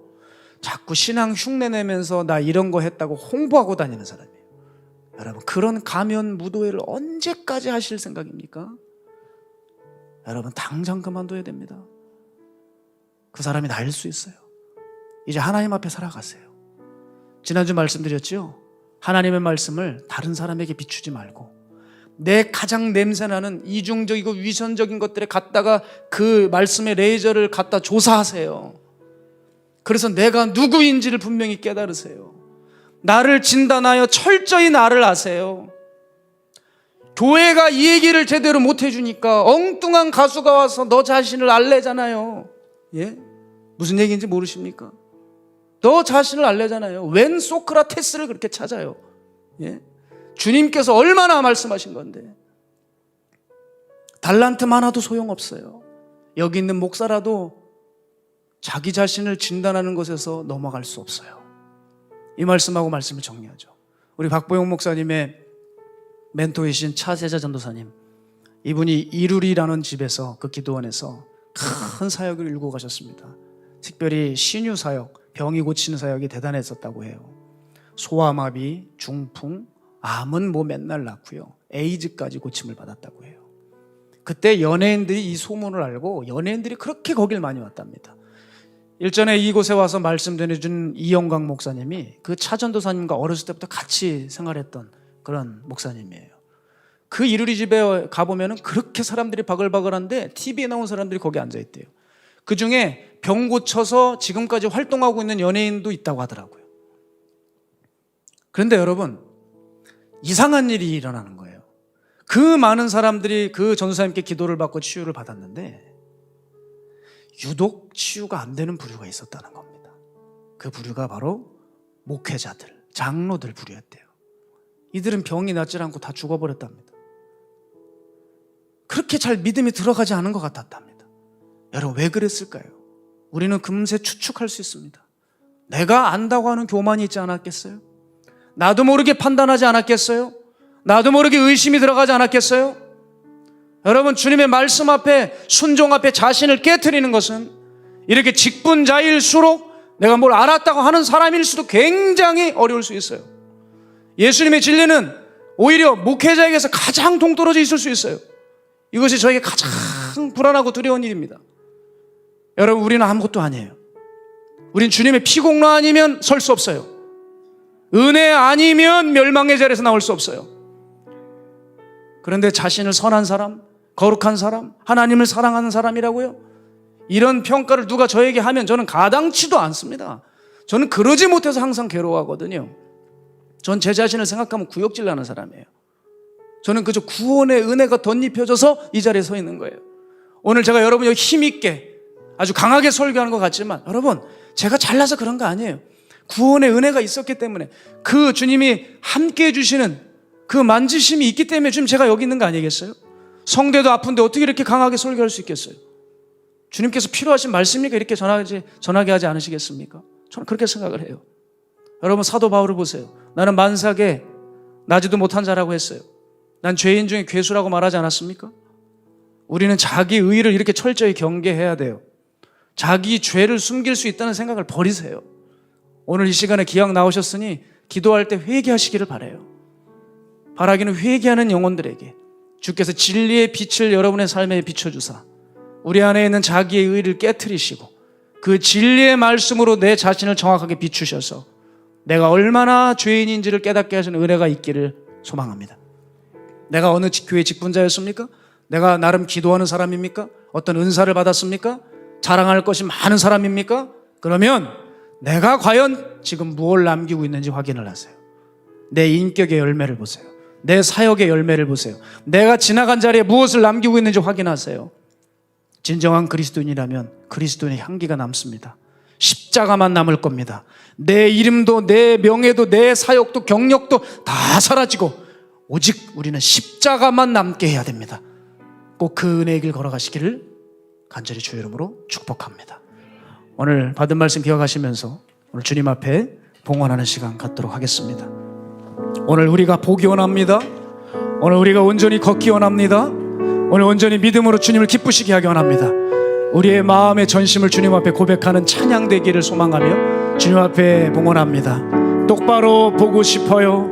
자꾸 신앙 흉내내면서 나 이런 거 했다고 홍보하고 다니는 사람이에요. 여러분, 그런 가면 무도회를 언제까지 하실 생각입니까? 여러분, 당장 그만둬야 됩니다. 그 사람이 나일 수 있어요. 이제 하나님 앞에 살아가세요. 지난주 말씀드렸죠? 하나님의 말씀을 다른 사람에게 비추지 말고 내 가장 냄새나는 이중적이고 위선적인 것들에 갖다가 그 말씀의 레이저를 갖다 조사하세요. 그래서 내가 누구인지를 분명히 깨달으세요. 나를 진단하여 철저히 나를 아세요. 교회가 이 얘기를 제대로 못 해주니까 엉뚱한 가수가 와서 너 자신을 알래잖아요. 예? 무슨 얘기인지 모르십니까? 너 자신을 알래잖아요. 웬 소크라테스를 그렇게 찾아요? 예? 주님께서 얼마나 말씀하신 건데. 달란트 많아도 소용없어요. 여기 있는 목사라도 자기 자신을 진단하는 것에서 넘어갈 수 없어요. 이 말씀하고 말씀을 정리하죠. 우리 박보영 목사님의 멘토이신 차세자 전도사님, 이분이 이루리라는 집에서 그 기도원에서 큰 사역을 일고 가셨습니다. 특별히 신유 사역, 병이 고치는 사역이 대단했었다고 해요. 소아마비, 중풍, 암은 뭐 맨날 낳고요. 에이즈까지 고침을 받았다고 해요. 그때 연예인들이 이 소문을 알고 연예인들이 그렇게 거길 많이 왔답니다. 일전에 이곳에 와서 말씀 전해준 이영광 목사님이 그 차전도사님과 어렸을 때부터 같이 생활했던 그런 목사님이에요. 그 이루리 집에 가보면 그렇게 사람들이 바글바글한데 TV에 나온 사람들이 거기 앉아있대요. 그중에 병 고쳐서 지금까지 활동하고 있는 연예인도 있다고 하더라고요. 그런데 여러분, 이상한 일이 일어나는 거예요. 그 많은 사람들이 그 전도사님께 기도를 받고 치유를 받았는데 유독 치유가 안 되는 부류가 있었다는 겁니다. 그 부류가 바로 목회자들, 장로들 부류였대요. 이들은 병이 낫질 않고 다 죽어버렸답니다. 그렇게 잘 믿음이 들어가지 않은 것 같았답니다. 여러분, 왜 그랬을까요? 우리는 금세 추측할 수 있습니다. 내가 안다고 하는 교만이 있지 않았겠어요? 나도 모르게 판단하지 않았겠어요? 나도 모르게 의심이 들어가지 않았겠어요? 여러분, 주님의 말씀 앞에, 순종 앞에 자신을 깨트리는 것은 이렇게 직분자일수록 내가 뭘 알았다고 하는 사람일수록 굉장히 어려울 수 있어요. 예수님의 진리는 오히려 목회자에게서 가장 동떨어져 있을 수 있어요. 이것이 저에게 가장 불안하고 두려운 일입니다. 여러분, 우리는 아무것도 아니에요. 우린 주님의 피공로 아니면 설 수 없어요. 은혜 아니면 멸망의 자리에서 나올 수 없어요. 그런데 자신을 선한 사람, 거룩한 사람, 하나님을 사랑하는 사람이라고요? 이런 평가를 누가 저에게 하면 저는 가당치도 않습니다. 저는 그러지 못해서 항상 괴로워하거든요. 전 제 자신을 생각하면 구역질 나는 사람이에요. 저는 그저 구원의 은혜가 덧입혀져서 이 자리에 서 있는 거예요. 오늘 제가 여러분이 힘있게 아주 강하게 설교하는 것 같지만 여러분, 제가 잘나서 그런 거 아니에요. 구원의 은혜가 있었기 때문에, 그 주님이 함께 해주시는 그 만지심이 있기 때문에 지금 제가 여기 있는 거 아니겠어요? 성대도 아픈데 어떻게 이렇게 강하게 설교할 수 있겠어요? 주님께서 필요하신 말씀이니까 이렇게 전하게 하지 않으시겠습니까? 저는 그렇게 생각을 해요. 여러분, 사도 바울을 보세요. 나는 만삭에 나지도 못한 자라고 했어요. 난 죄인 중에 괴수라고 말하지 않았습니까? 우리는 자기 의의를 이렇게 철저히 경계해야 돼요. 자기 죄를 숨길 수 있다는 생각을 버리세요. 오늘 이 시간에 기왕 나오셨으니 기도할 때 회개하시기를 바라요. 바라기는 회개하는 영혼들에게 주께서 진리의 빛을 여러분의 삶에 비춰주사 우리 안에 있는 자기의 의의를 깨트리시고 그 진리의 말씀으로 내 자신을 정확하게 비추셔서 내가 얼마나 죄인인지를 깨닫게 하시는 은혜가 있기를 소망합니다. 내가 어느 교회 직분자였습니까? 내가 나름 기도하는 사람입니까? 어떤 은사를 받았습니까? 자랑할 것이 많은 사람입니까? 그러면 내가 과연 지금 무엇을 남기고 있는지 확인을 하세요. 내 인격의 열매를 보세요. 내 사역의 열매를 보세요. 내가 지나간 자리에 무엇을 남기고 있는지 확인하세요. 진정한 그리스도인이라면 그리스도인의 향기가 남습니다. 십자가만 남을 겁니다. 내 이름도 내 명예도 내 사역도 경력도 다 사라지고 오직 우리는 십자가만 남게 해야 됩니다. 꼭 그 은혜의 길 걸어가시기를 간절히 주의 이름으로 축복합니다. 오늘 받은 말씀 기억하시면서 오늘 주님 앞에 봉헌하는 시간 갖도록 하겠습니다. 오늘 우리가 보기 원합니다. 오늘 우리가 온전히 걷기 원합니다. 오늘 온전히 믿음으로 주님을 기쁘시게 하기 원합니다. 우리의 마음의 전심을 주님 앞에 고백하는 찬양 되기를 소망하며 주님 앞에 봉헌합니다. 똑바로 보고 싶어요.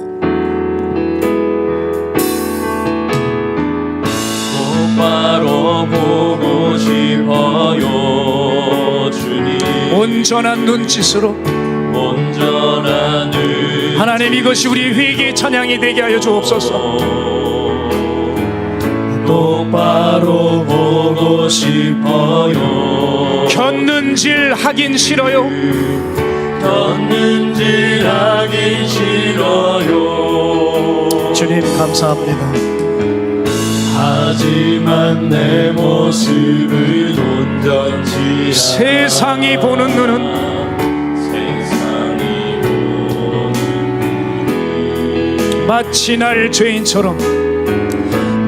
똑바로 보고 싶어요. 주님 온전한 눈짓으로 온전한 눈 하나님, 이것이 우리 회개의 찬양이 되게 하여 주옵소서. 똑바로 보고 싶어요. 곁는질 하긴 싫어요. 걷는질 하기 싫어요. 주님 감사합니다. 하지만 내 모습을 온전치 세상이 보는 눈은 마치 날 죄인처럼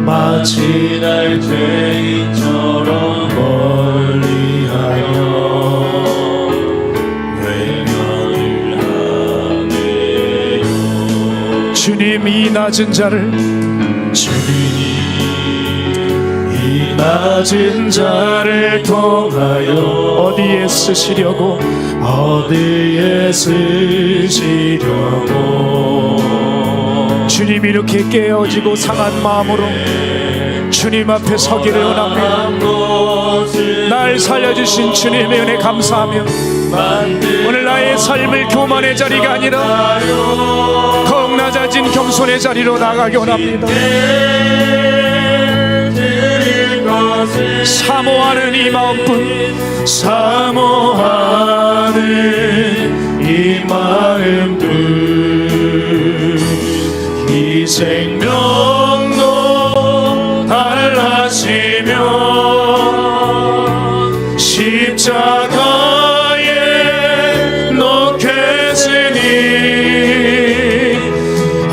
마치 날 죄인처럼 멀리하여 외면을 하네요. 주님, 이 낮은 자를 주님이 이 낮은 자를 통하여 어디에 쓰시려고 주님, 이렇게 깨어지고 상한 마음으로 주님 앞에 서기를 원합니다. 날 살려주신 주님의 은혜 감사하며 오늘 나의 삶을 교만의 자리가 아니라 더욱 낮아진 겸손의 자리로 나가기 원합니다. 사모하는 이 마음뿐, 사모하는 이 마음뿐 이 생명도 달라지며 십자가에 놓겠으니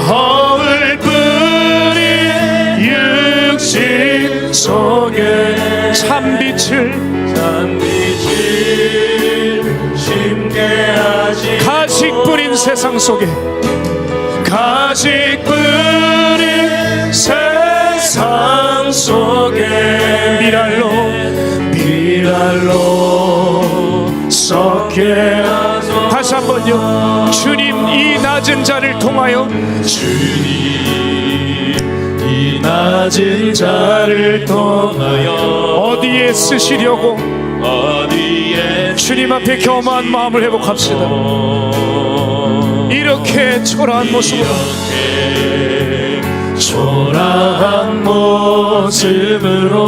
허울 뿐인 육신 속에 참빛을 심게하지 가식 뿌린 세상 속에 가식 뿌린 세상 속에 미랄로 썩게 하소서. 다시 한번요. 주님 이 낮은 자를 통하여 주님 이 낮은 자를 통하여 어디에 쓰시려고 어디에 주님 앞에 겸허한 마음을 회복합시다. 이렇게 초라한 모습으로 초라한 모습으로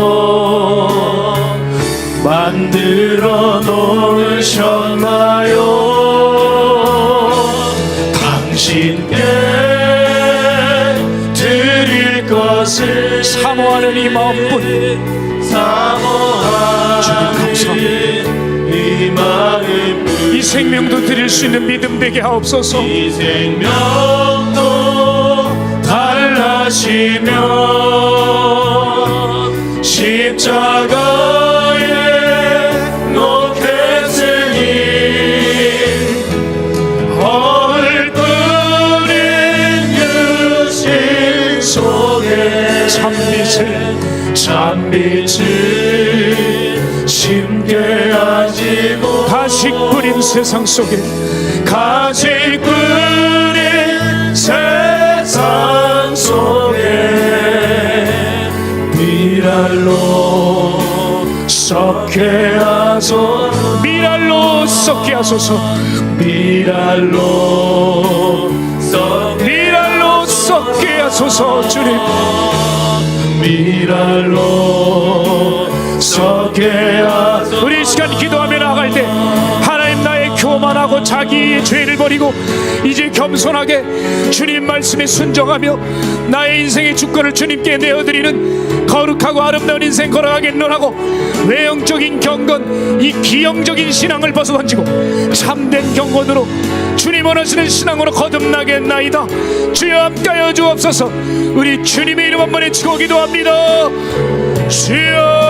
만들어 놓으셨나요? 당신께 드릴 것을 사모하는 이 마음뿐, 사모하는 이 마음뿐 이 생명도 드릴 수 있는 믿음 되게 하옵소서. 이 생명도 달라지며 십자가에 놓겠으니 허울 뿌린 육신 속에 참빛을 심게 하지 못 가식 뿌린 세상 속에 가식 뿌린 세상 속에 미랄로 썩게 하소서. 미랄로 썩게 하소서. 미랄로 썩게 하소서. 주님 미랄로 썩게 하소서. 우리 이 시간 기도하며 나아갈 때 하나님 나의 교만하고 자기의 죄를 버리고 이제 겸손하게 주님 말씀에 순종하며 나의 인생의 주권을 주님께 내어드리는 거룩하고 아름다운 인생 걸어가겠노라고 외형적인 경건, 이 기형적인 신앙을 벗어던지고 참된 경건으로 주님 원하시는 신앙으로 거듭나겠나이다. 주여 함께하여 주옵소서. 우리 주님의 이름 한번 외치고 기도합니다. 주여